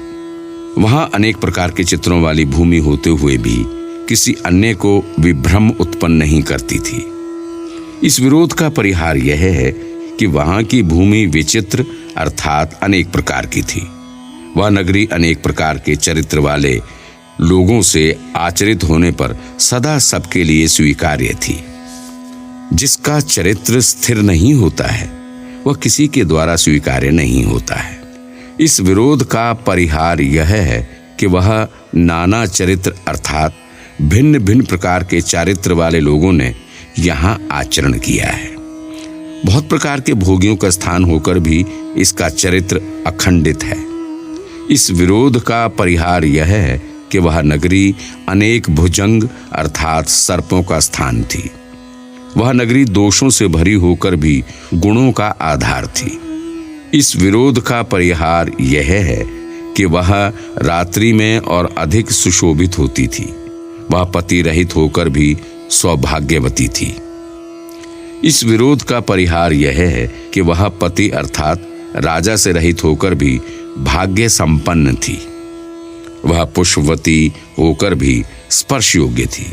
A: वहां अनेक प्रकार के चित्रों वाली भूमि होते हुए भी किसी अन्य को विभ्रम उत्पन्न नहीं करती थी। इस विरोध का परिहार यह है कि वहां की भूमि विचित्र अर्थात अनेक प्रकार की थी। वह नगरी अनेक प्रकार के चरित्र वाले लोगों से आचरित होने पर सदा सबके लिए स्वीकार्य थी। जिसका चरित्र स्थिर नहीं होता है वह किसी के द्वारा स्वीकार्य नहीं होता है। इस विरोध का परिहार यह है कि वह नाना चरित्र अर्थात भिन्न भिन्न प्रकार के चारित्र वाले लोगों ने यहाँ आचरण किया है। बहुत प्रकार के भोगियों का स्थान होकर भी इसका चरित्र अखंडित है। इस विरोध का परिहार यह है कि वह नगरी अनेक भुजंग अर्थात सर्पों का स्थान थी। वह नगरी दोषों से भरी होकर भी गुणों का आधार थी। इस विरोध का परिहार यह है कि वह रात्रि में और अधिक सुशोभित होती थी। वह पति रहित होकर भी सौभाग्यवती थी। इस विरोध का परिहार यह है कि वह पति अर्थात राजा से रहित होकर भी भाग्य संपन्न थी। वह पुष्पवती होकर भी स्पर्श योग्य थी।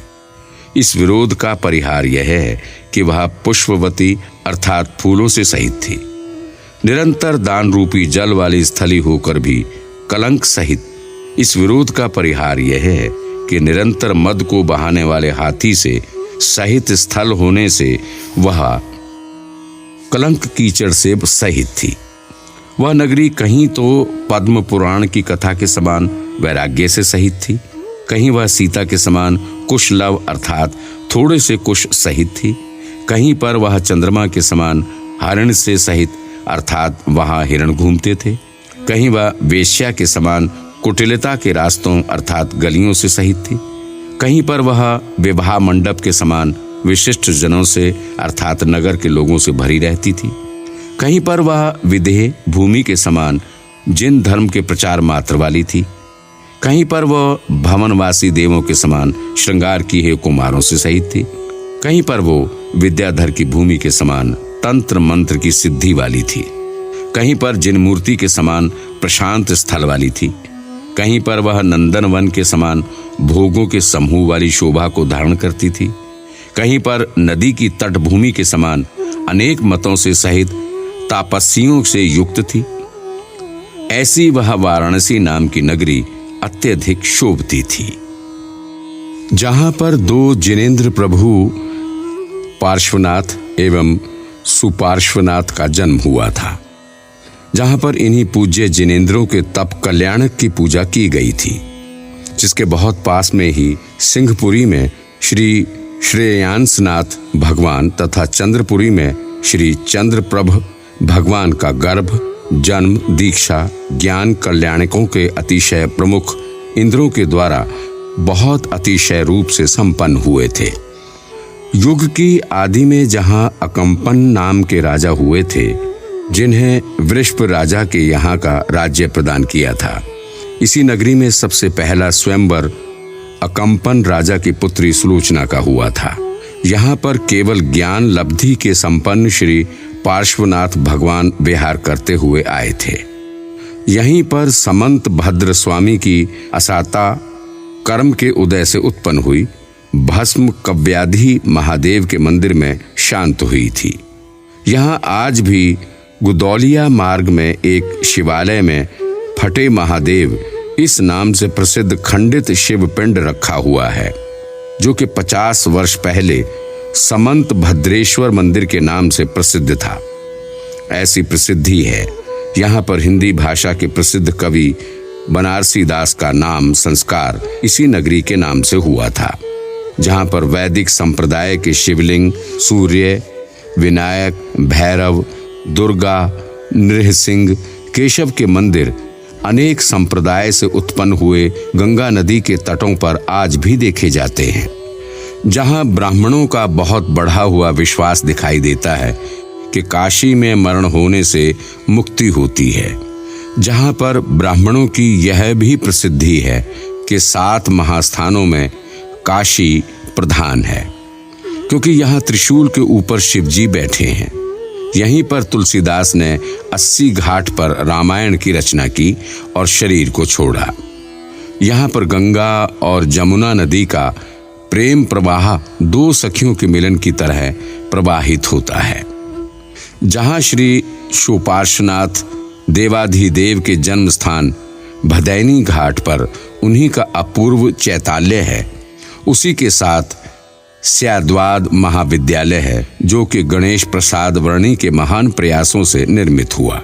A: इस विरोध का परिहार यह है कि वह पुष्पवती अर्थात फूलों से सहित थी। निरंतर दान रूपी जल वाली स्थली होकर भी कलंक सहित। इस विरोध का परिहार यह है कि निरंतर मद को बहाने वाले हाथी से सहित स्थल होने से वह कलंक कीचड़ से सहित थी। वह नगरी कहीं तो पद्म पुराण की कथा के समान वैराग्य से सहित थी, कहीं वह सीता के समान कुशलव अर्थात थोड़े से कुश सहित थी, कहीं पर वह चंद्रमा के समान हरण से सहित अर्थात वहां हिरण घूमते थे, कहीं वह वेश्या के समान कुटिलता के रास्तों अर्थात गलियों से सहित थी, कहीं पर वह विवाह मंडप के समान विशिष्ट जनों से अर्थात नगर के लोगों से भरी रहती थी, कहीं पर वह विदेह भूमि के समान जिन धर्म के प्रचार मात्र वाली थी, कहीं पर वह भवनवासी देवों के समान श्रृंगार की है कुमारों से सहित थी, कहीं पर वो विद्याधर की भूमि के समान तंत्र मंत्र की सिद्धि वाली थी, कहीं पर जिन मूर्ति के समान प्रशांत स्थल वाली थी, कहीं पर वह नंदनवन के समान भोगों के समूह वाली शोभा को धारण करती थी, कहीं पर नदी की तटभूमि के समान अनेक मतों से सहित तापस्वियों से युक्त थी। ऐसी वह वाराणसी नाम की नगरी अत्यधिक शोभती थी, जहां पर 2 जिनेंद्र प्रभु पार्श्वनाथ एवं सुपार्श्वनाथ का जन्म हुआ था, जहां पर इन्हीं पूज्य जिनेंद्रों के तप कल्याणक की पूजा की गई थी, जिसके बहुत पास में ही सिंहपुरी में श्री श्रेयांसनाथ भगवान तथा चंद्रपुरी में श्री चंद्रप्रभ भगवान का गर्भ, जन्म, दीक्षा, ज्ञान कल्याणकों के अतिशय प्रमुख इंद्रों के द्वारा बहुत अतिशय रूप से संपन्न हुए थे। युग की आदि में जहां अकंपन नाम के राजा हुए थे, जिन्हें वृषभ राजा के यहाँ का राज्य प्रदान किया था, इसी नगरी में सबसे पहला स्वयंवर अकंपन राजा की पुत्री सुलोचना का हुआ था। यहाँ पर केवल ज्ञान लब्धि के संपन्न श्री पार्श्वनाथ भगवान विहार करते हुए आए थे। यहीं पर समंत भद्र स्वामी की असाता कर्म के उदय से उत्पन्न हुई भस्म कव्याधि महादेव के मंदिर में शांत हुई थी। यहाँ आज भी गुदौलिया मार्ग में एक शिवालय में फटे महादेव इस नाम से प्रसिद्ध खंडित शिव पिंड रखा हुआ है, जो कि 50 वर्ष पहले समंत भद्रेश्वर मंदिर के नाम से प्रसिद्ध था। ऐसी प्रसिद्धि है। यहाँ पर हिंदी भाषा के प्रसिद्ध कवि बनारसी दास का नाम संस्कार इसी नगरी के नाम से हुआ था, जहाँ पर वैदिक संप्रदाय के शिवलिंग, सूर्य, विनायक, भैरव, दुर्गा, नृसिंह, केशव के मंदिर अनेक संप्रदाय से उत्पन्न हुए गंगा नदी के तटों पर आज भी देखे जाते हैं। जहाँ ब्राह्मणों का बहुत बढ़ा हुआ विश्वास दिखाई देता है कि काशी में मरण होने से मुक्ति होती है। जहाँ पर ब्राह्मणों की यह भी प्रसिद्धि है कि 7 महास्थानों में काशी प्रधान है, क्योंकि यहाँ त्रिशूल के ऊपर शिवजी बैठे हैं। यहीं पर तुलसीदास ने 80 घाट पर रामायण की रचना की और शरीर को छोड़ा। यहाँ पर गंगा और जमुना नदी का प्रेम प्रवाह 2 सखियों के मिलन की तरह प्रवाहित होता है। जहाँ श्री शोपार्श्वनाथ देवाधिदेव के जन्म स्थान भदैनी घाट पर उन्हीं का अपूर्व चैताल्य है, उसी के साथ स्याद्वाद महाविद्यालय है, जो कि गणेश प्रसाद वर्णी के महान प्रयासों से निर्मित हुआ।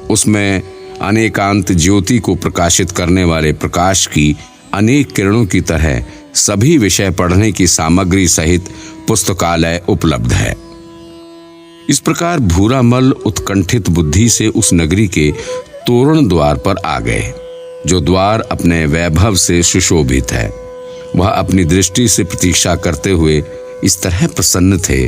A: उसमें अनेकांत ज्योति को प्रकाशित करने वाले प्रकाश की अनेक किरणों की तरह सभी विषय पढ़ने की सामग्री सहित पुस्तकालय उपलब्ध है। इस प्रकार भूरामल उत्कंठित बुद्धि से उस नगरी के तोरण द्वार पर आ गए, जो द्वार अपने वैभव से सुशोभित है। वह अपनी दृष्टि से प्रतीक्षा करते हुए इस तरह प्रसन्न थे,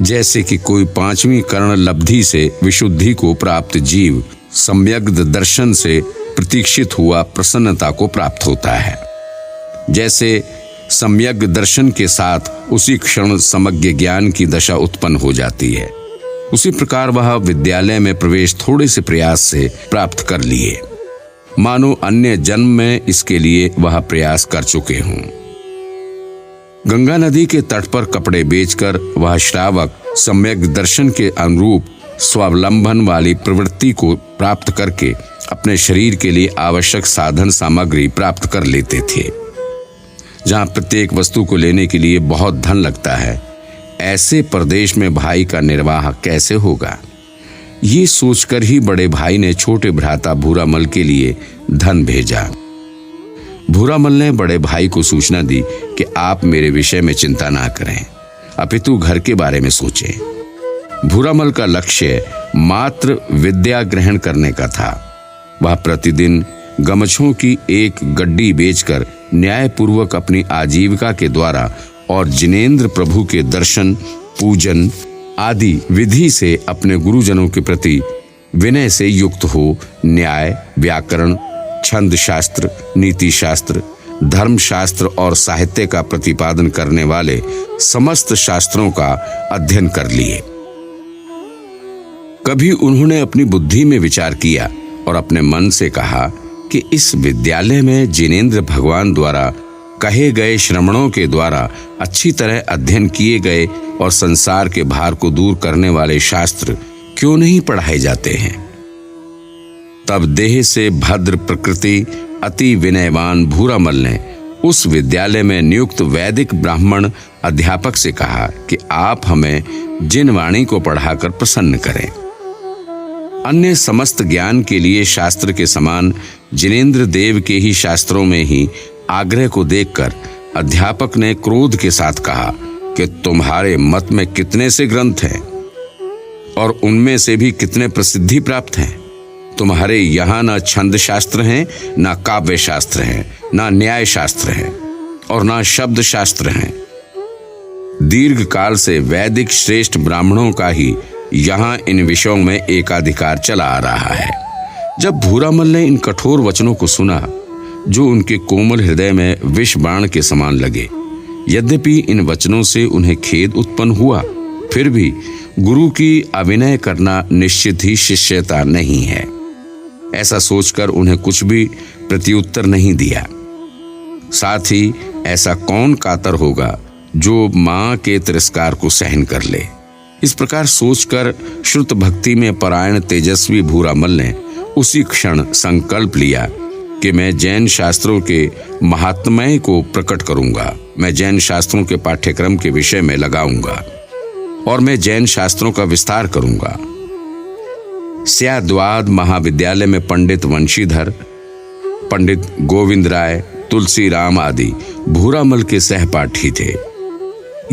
A: जैसे कि कोई 5वीं कर्ण लब्धि से विशुद्धि को प्राप्त जीव सम्यक दर्शन से प्रतीक्षित हुआ प्रसन्नता को प्राप्त होता है। जैसे सम्यक दर्शन के साथ उसी क्षण समग्र ज्ञान की दशा उत्पन्न हो जाती है, उसी प्रकार वह विद्यालय में प्रवेश थोड़े से प्रयास से प्राप्त कर लिए, मानो अन्य जन्म में इसके लिए वह प्रयास कर चुके हों। गंगा नदी के तट पर कपड़े बेचकर वह श्रावक सम्यक दर्शन के अनुरूप स्वावलंबन वाली प्रवृत्ति को प्राप्त करके अपने शरीर के लिए आवश्यक साधन सामग्री प्राप्त कर लेते थे। जहाँ प्रत्येक वस्तु को लेने के लिए बहुत धन लगता है, ऐसे प्रदेश में भाई का निर्वाह कैसे होगा? ये सोचकर ही बड़े भाई ने छोटे भ्राता भूरामल के लिए धन भेजा। भूरामल ने बड़े भाई को सूचना दी कि आप मेरे विषय में चिंता ना करें, अपितु घर के बारे में सोचें। भूरामल का लक्ष्य मात्र विद्या ग्रहण करने का था। वह प्रतिदिन गमछों की एक गड्डी बेचकर न्यायपूर्वक अपनी आजीविका के द्वारा और जिनेंद्र प्रभु के दर्शन, पूजन आदि विधि से अपने गुरुजनों के प्रति विनय से युक्त हो न्याय, व्याकरण, छंद शास्त्र, नीति शास्त्र, धर्म शास्त्र और साहित्य का प्रतिपादन करने वाले समस्त शास्त्रों का अध्ययन कर लिए। कभी उन्होंने अपनी बुद्धि में विचार किया और अपने मन से कहा कि इस विद्यालय में जिनेंद्र भगवान द्वारा कहे गए श्रमणों के द्वारा अच्छी तरह अध्ययन किए गए और संसार के भार को दूर करने वाले शास्त्र क्यों नहीं पढ़ाए जाते हैं। तब देह से भद्र प्रकृति अति विनयवान भूरामल ने उस विद्यालय में नियुक्त वैदिक ब्राह्मण अध्यापक से कहा कि आप हमें जिन वाणी को पढ़ाकर प्रसन्न करें। अन्य समस्त ज्ञान के लिए शास्त्र के समान जिनेंद्र देव के ही शास्त्रों में ही आग्रह को देखकर अध्यापक ने क्रोध के साथ कहा कि तुम्हारे मत में कितने से ग्रंथ हैं और उनमें से भी कितने प्रसिद्धि प्राप्त हैं। तुम्हारे यहाँ ना छंद शास्त्र हैं, ना काव्य शास्त्र हैं, ना न्याय शास्त्र हैं और ना शब्द शास्त्र हैं। दीर्घ काल से वैदिक श्रेष्ठ ब्राह्मणों का ही यहाँ इन विषयों में एकाधिकार चला आ रहा है। जब भूरामल ने इन कठोर वचनों को सुना जो उनके कोमल हृदय में विष बाण के समान लगे, यद्यपि इन वचनों से उन्हें खेद उत्पन्न हुआ, फिर भी गुरु की अभिनय करना निश्चित ही शिष्यता नहीं है। ऐसा सोचकर उन्हें कुछ भी प्रत्युत्तर नहीं दिया। साथ ही ऐसा कौन कातर होगा जो मां के तिरस्कार को सहन कर ले। इस प्रकार सोचकर श्रुत भक्ति में परायण तेजस्वी भूरामल ने उसी क्षण संकल्प लिया कि मैं जैन शास्त्रों के महात्म्य को प्रकट करूंगा। मैं जैन शास्त्रों के पाठ्यक्रम के विषय में लगाऊंगा और मैं जैन शास्त्रों का विस्तार करूंगा। स्याद्वाद महाविद्यालय में पंडित वंशीधर, पंडित गोविंद राय, तुलसी राम आदि भूरामल के सहपाठी थे।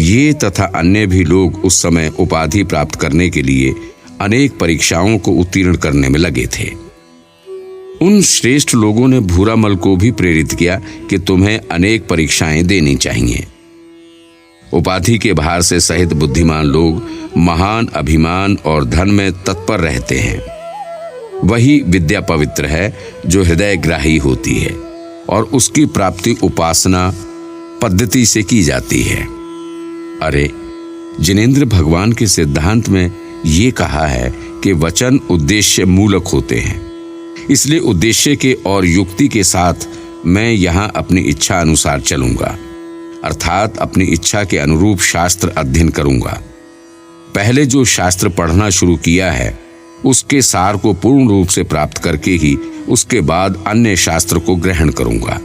A: ये तथा अन्य भी लोग उस समय उपाधि प्राप्त करने के लिए अनेक परीक्षाओं को उत्तीर्ण करने में लगे थे। उन श्रेष्ठ लोगों ने भूरामल को भी प्रेरित किया कि तुम्हें अनेक परीक्षाएं देनी चाहिए। उपाधि के भार से सहित बुद्धिमान लोग महान अभिमान और धन में तत्पर रहते हैं। वही विद्या पवित्र है जो हृदय ग्राही होती है और उसकी प्राप्ति उपासना पद्धति से की जाती है। अरे, जिनेंद्र भगवान के सिद्धांत में ये कहा है कि वचन उद्देश्य मूलक होते हैं। इसलिए उद्देश्य के और युक्ति के साथ मैं यहाँ अपनी इच्छा अनुसार चलूंगा, अर्थात अपनी इच्छा के अनुरूप शास्त्र अध्ययन करूंगा। पहले जो शास्त्र पढ़ना शुरू किया है उसके सार को पूर्ण रूप से प्राप्त करके ही उसके बाद अन्य शास्त्र को ग्रहण करूंगा,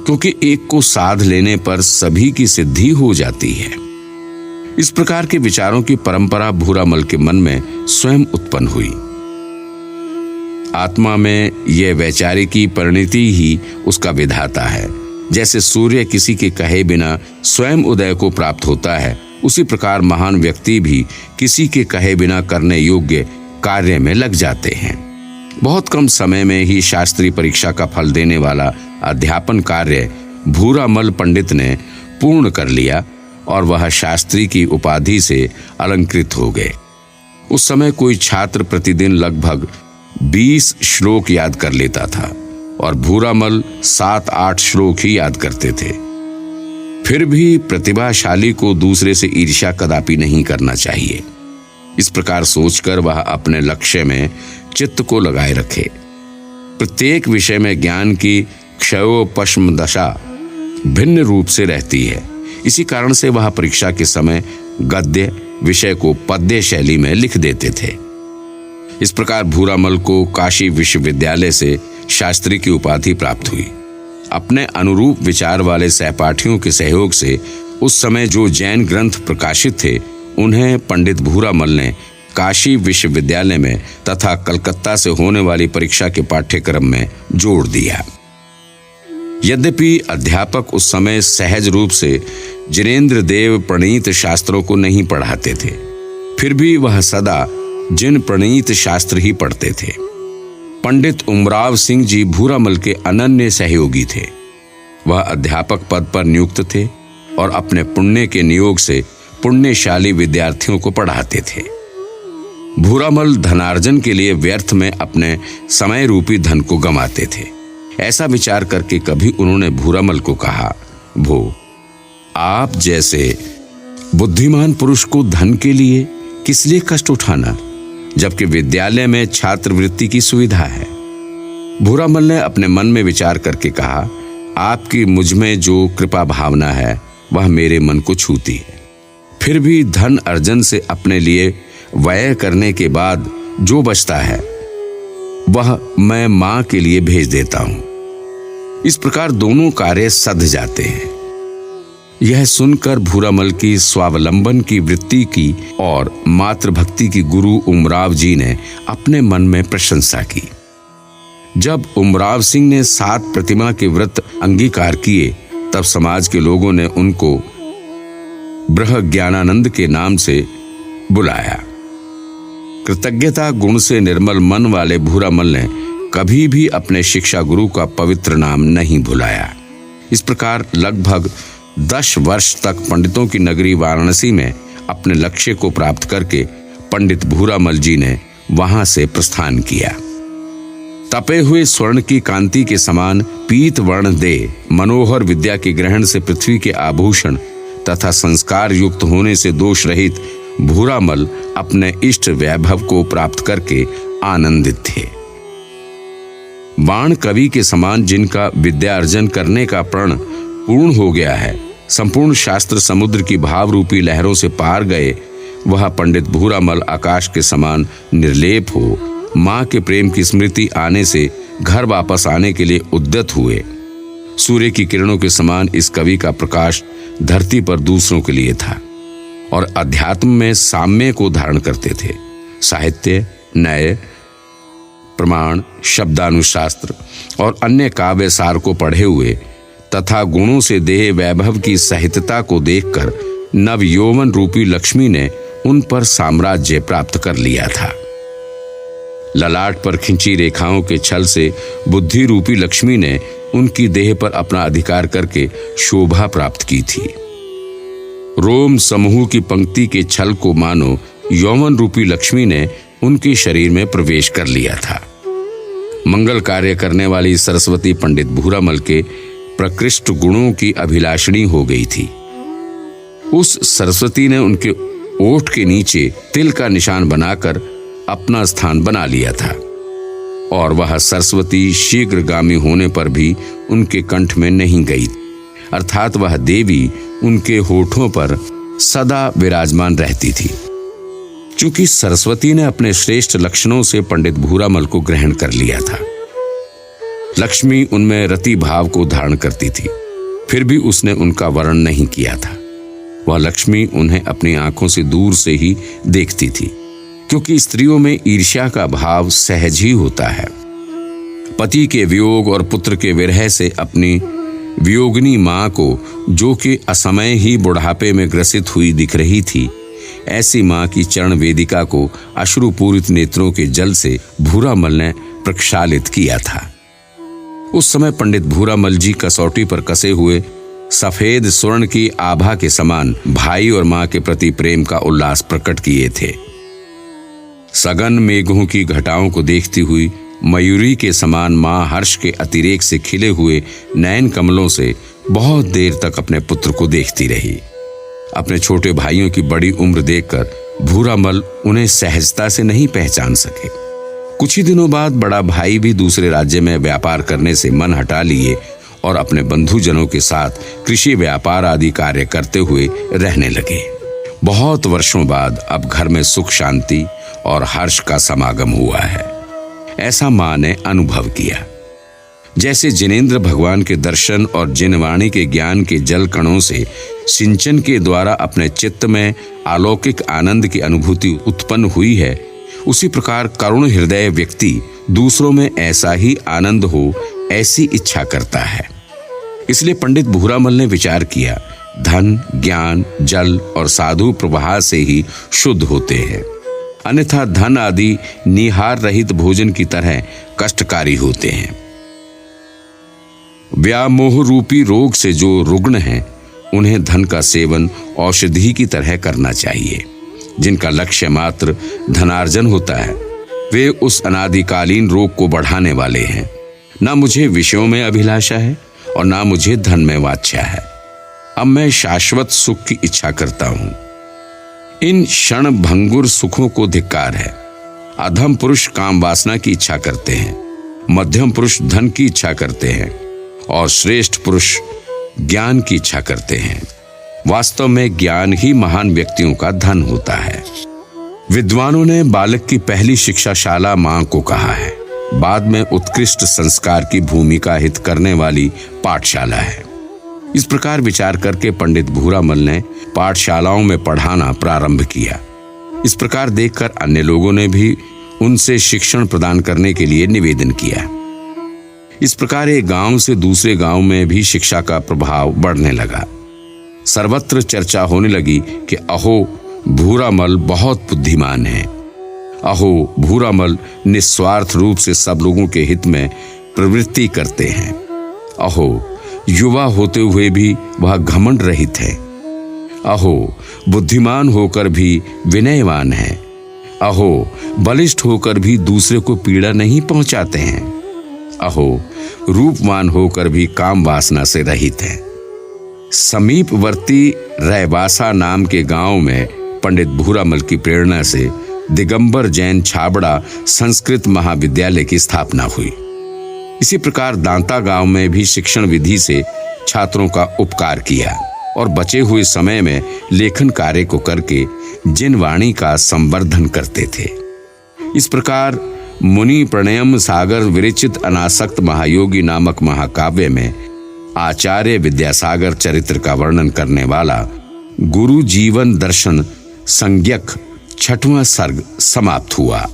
A: क्योंकि एक को साध लेने पर सभी की सिद्धि हो जाती है। इस प्रकार के विचारों की परंपरा भूरामल के मन में स्वयं उत्पन्न हुई। आत्मा में यह वैचारिकी परिणति ही उसका विधाता है। जैसे सूर्य किसी के कहे बिना स्वयं उदय को प्राप्त होता है, उसी प्रकार महान व्यक्ति भी किसी के कहे बिना करने योग्य कार्य में लग जाते हैं। बहुत कम समय में ही शास्त्रीय परीक्षा का फल देने वाला अध्यापन कार्य भूरामल पंडित ने पूर्ण कर लिया और वह शास्त्री की उपाधि से अलंकृत हो गए। उस समय कोई छात्र प्रतिदिन लगभग 20 श्लोक याद कर लेता था और भूरामल 7-8 श्लोक ही याद करते थे। फिर भी प्रतिभाशाली को दूसरे से ईर्ष्या कदापि नहीं करना चाहिए। इस प्रकार सोचकर वह अपने लक्ष्य में चित्त को लगाए रखे। प्रत्येक विषय में ज्ञान की क्षयोपशम दशा भिन्न रूप से रहती है। इसी कारण से वह परीक्षा के समय गद्य विषय को पद्य शैली में लिख देते थे। इस प्रकार भूरामल को काशी विश्वविद्यालय से शास्त्री की उपाधि प्राप्त हुई। अपने अनुरूप विचार वाले सहपाठियों के सहयोग से उस समय जो जैन ग्रंथ प्रकाशित थे उन्हें पंडित भूरामल ने काशी विश्वविद्यालय में तथा कलकत्ता से होने वाली परीक्षा के पाठ्यक्रम में जोड़ दिया। यद्यपि अध्यापक उस समय सहज रूप से जिनेंद्र देव प्रणीत शास्त्रों को नहीं पढ़ाते थे, फिर भी वह सदा जिन प्रणीत शास्त्र ही पढ़ते थे। पंडित उमराव सिंह जी भूरामल के अनन्य सहयोगी थे। वह अध्यापक पद पर नियुक्त थे और अपने पुण्य के नियोग से पुण्यशाली विद्यार्थियों को पढ़ाते थे। भूरामल धनार्जन के लिए व्यर्थ में अपने समय रूपी धन को गंवाते थे। ऐसा विचार करके कभी उन्होंने भूरामल को कहा, भो, आप जैसे बुद्धिमान पुरुष को धन के लिए किस लिए कष्ट उठाना, जबकि विद्यालय में छात्रवृत्ति की सुविधा है। भूरामल ने अपने मन में विचार करके कहा, आपकी मुझ में जो कृपा भावना है वह मेरे मन को छूती है। फिर भी धन अर्जन से अपने लिए व्यय करने के बाद जो बचता है वह मैं मां के लिए भेज देता हूं। इस प्रकार दोनों कार्य सध जाते हैं। यह सुनकर भूरामल की स्वावलंबन की वृत्ति की और मातृभक्ति की गुरु उमराव जी ने अपने मन में प्रशंसा की। जब उमराव सिंह ने 7 प्रतिमा के व्रत अंगीकार किए तब समाज के लोगों ने उनको ब्रह्मज्ञानानंद के नाम से बुलाया। कृतज्ञता गुण से निर्मल मन वाले भूरामल ने कभी भी अपने शिक्षा गुरु का पवित्र नाम नहीं भुलाया। इस प्रकार लगभग 10 वर्ष तक पंडितों की नगरी वाराणसी में अपने लक्ष्य को प्राप्त करके पंडित भूरामल जी ने वहां से प्रस्थान किया। तपे हुए स्वर्ण की कांति के समान पीत वर्ण दे मनोहर विद्या के ग्रहण से पृथ्वी के आभूषण तथा संस्कार युक्त होने से दोष रहित भूरामल अपने इष्ट वैभव को प्राप्त करके आनंदित थे। बाण कवि के समान जिनका विद्या अर्जन करने का प्रण पूर्ण हो गया है, संपूर्ण शास्त्र समुद्र की भाव रूपी लहरों से पार गए, वह पंडित भूरामल आकाश के समान निर्लेप हो मां के प्रेम की स्मृति आने से घर वापस आने के लिए उद्यत हुए। सूर्य की किरणों के समान इस कवि का प्रकाश धरती पर दूसरों के लिए था और अध्यात्म में साम्य को धारण करते थे। साहित्य, न्याय, प्रमाण, शब्दानुशास्त्र और अन्य काव्य सार को पढ़े हुए तथा गुणों से देह वैभव की सहितता को देखकर नव यौवन रूपी लक्ष्मी ने उन पर साम्राज्य प्राप्त कर लिया था। ललाट पर खिंची रेखाओं के छल से बुद्धि रूपी लक्ष्मी ने उनकी देह पर अपना अधिकार करके शोभा प्राप्त की थी। रोम समूह की पंक्ति के छल को मानो यौवन रूपी लक्ष्मी ने उनके शरीर में प्रवेश कर लिया था। मंगल कार्य करने वाली सरस्वती पंडित भूरामल के प्रकृष्ट गुणों की अभिलाषणी हो गई थी। उस सरस्वती ने उनके ओठ के नीचे तिल का निशान बनाकर अपना स्थान बना लिया था और वह सरस्वती शीघ्रगामी होने पर भी उनके कंठ में नहीं गई, अर्थात वह देवी उनके होठों पर सदा विराजमान रहती थी। चूंकि सरस्वती ने अपने श्रेष्ठ लक्षणों से पंडित भूरामल को ग्रहण कर लिया था। लक्ष्मी उनमें रति भाव को धारण करती थी, फिर भी उसने उनका वर्ण नहीं किया था। वह लक्ष्मी उन्हें अपनी आंखों से दूर से ही देखती थी, क्योंकि स्त्रियों में ईर्ष्या का भाव सहज ही होता है। पति के वियोग और पुत्र के विरह से अपनी वियोगिनी मां को, जो कि असमय ही बुढ़ापे में ग्रसित हुई दिख रही थी, ऐसी मां की चरण वेदिका को अश्रुपूरित नेत्रों के जल से भूरामल ने प्रक्षालित किया था। उस समय पंडित भूरामल जी कसौटी पर कसे हुए सफेद स्वर्ण की आभा के समान भाई और मां के प्रति प्रेम का उल्लास प्रकट किए थे। सघन मेघों की घटाओं को देखती हुई मयूरी के समान मां हर्ष के अतिरेक से खिले हुए नयन कमलों से बहुत देर तक अपने पुत्र को देखती रही। अपने छोटे भाइयों की बड़ी उम्र देखकर भूरामल उन्हें सहजता से नहीं पहचान सके। कुछ ही दिनों बाद बड़ा भाई भी दूसरे राज्य में व्यापार करने से मन हटा लिए और अपने बंधुजनों के साथ कृषि व्यापार आदि कार्य करते हुए रहने लगे। बहुत वर्षों बाद अब घर में सुख शांति और हर्ष का समागम हुआ है, ऐसा मां ने अनुभव किया। जैसे जिनेंद्र भगवान के दर्शन और जिनवाणी के ज्ञान के जल कणों से सिंचन के द्वारा अपने चित्त में अलौकिक आनंद की अनुभूति उत्पन्न हुई है, उसी प्रकार करुण हृदय व्यक्ति दूसरों में ऐसा ही आनंद हो, ऐसी इच्छा करता है। इसलिए पंडित भूरामल ने विचार किया, धन, ज्ञान, जल और साधु प्रवाह से ही शुद्ध होते हैं, अन्यथा धन आदि निहार रहित भोजन की तरह कष्टकारी होते हैं। व्यामोह रूपी रोग से जो रुग्ण हैं, उन्हें धन का सेवन औषधि की तरह करना चाहिए। जिनका लक्ष्य मात्र धनार्जन होता है, वे उस अनादिकालीन रोग को बढ़ाने वाले हैं। ना मुझे विषयों में अभिलाषा है और ना मुझे धन में वांछा है। अब मैं शाश्वत सुख की इच्छा करता हूं। इन क्षण भंगुर सुखों को धिक्कार है। अधम पुरुष काम वासना की इच्छा करते हैं, मध्यम पुरुष धन की इच्छा करते हैं और श्रेष्ठ पुरुष ज्ञान की इच्छा करते हैं। वास्तव में ज्ञान ही महान व्यक्तियों का धन होता है। विद्वानों ने बालक की पहली शिक्षाशाला मां को कहा है, बाद में उत्कृष्ट संस्कार की भूमिका हित करने वाली पाठशाला है। इस प्रकार विचार करके पंडित भूरामल ने पाठशालाओं में पढ़ाना प्रारंभ किया। इस प्रकार देखकर अन्य लोगों ने भी उनसे शिक्षण प्रदान करने के लिए निवेदन किया। इस प्रकार एक गांव से दूसरे गांव में भी शिक्षा का प्रभाव बढ़ने लगा। सर्वत्र चर्चा होने लगी कि अहो भूरामल बहुत बुद्धिमान है। अहो भूरामल निस्वार्थ रूप से सब लोगों के हित में प्रवृत्ति करते हैं। अहो युवा होते हुए भी वह घमंड रहित है। अहो बुद्धिमान होकर भी विनयवान है। अहो बलिष्ठ होकर भी दूसरे को पीड़ा नहीं पहुंचाते हैं। अहो रूपवान होकर भी काम वासना से रहित है। समीपवर्ती रैबासा नाम के गांव में पंडित भूरामल की प्रेरणा से दिगंबर जैन छाबड़ा संस्कृत महाविद्यालय की स्थापना हुई। इसी प्रकार दांता गांव में भी शिक्षण विधि से छात्रों का उपकार किया और बचे हुए समय में लेखन कार्य को करके जिन वाणी का संवर्धन करते थे। इस प्रकार मुनि प्रणयम सागर विरचित अनासक्त महायोगी नामक महाकाव्य में आचार्य विद्यासागर चरित्र का वर्णन करने वाला गुरु जीवन दर्शन संज्ञक 6वां सर्ग समाप्त हुआ।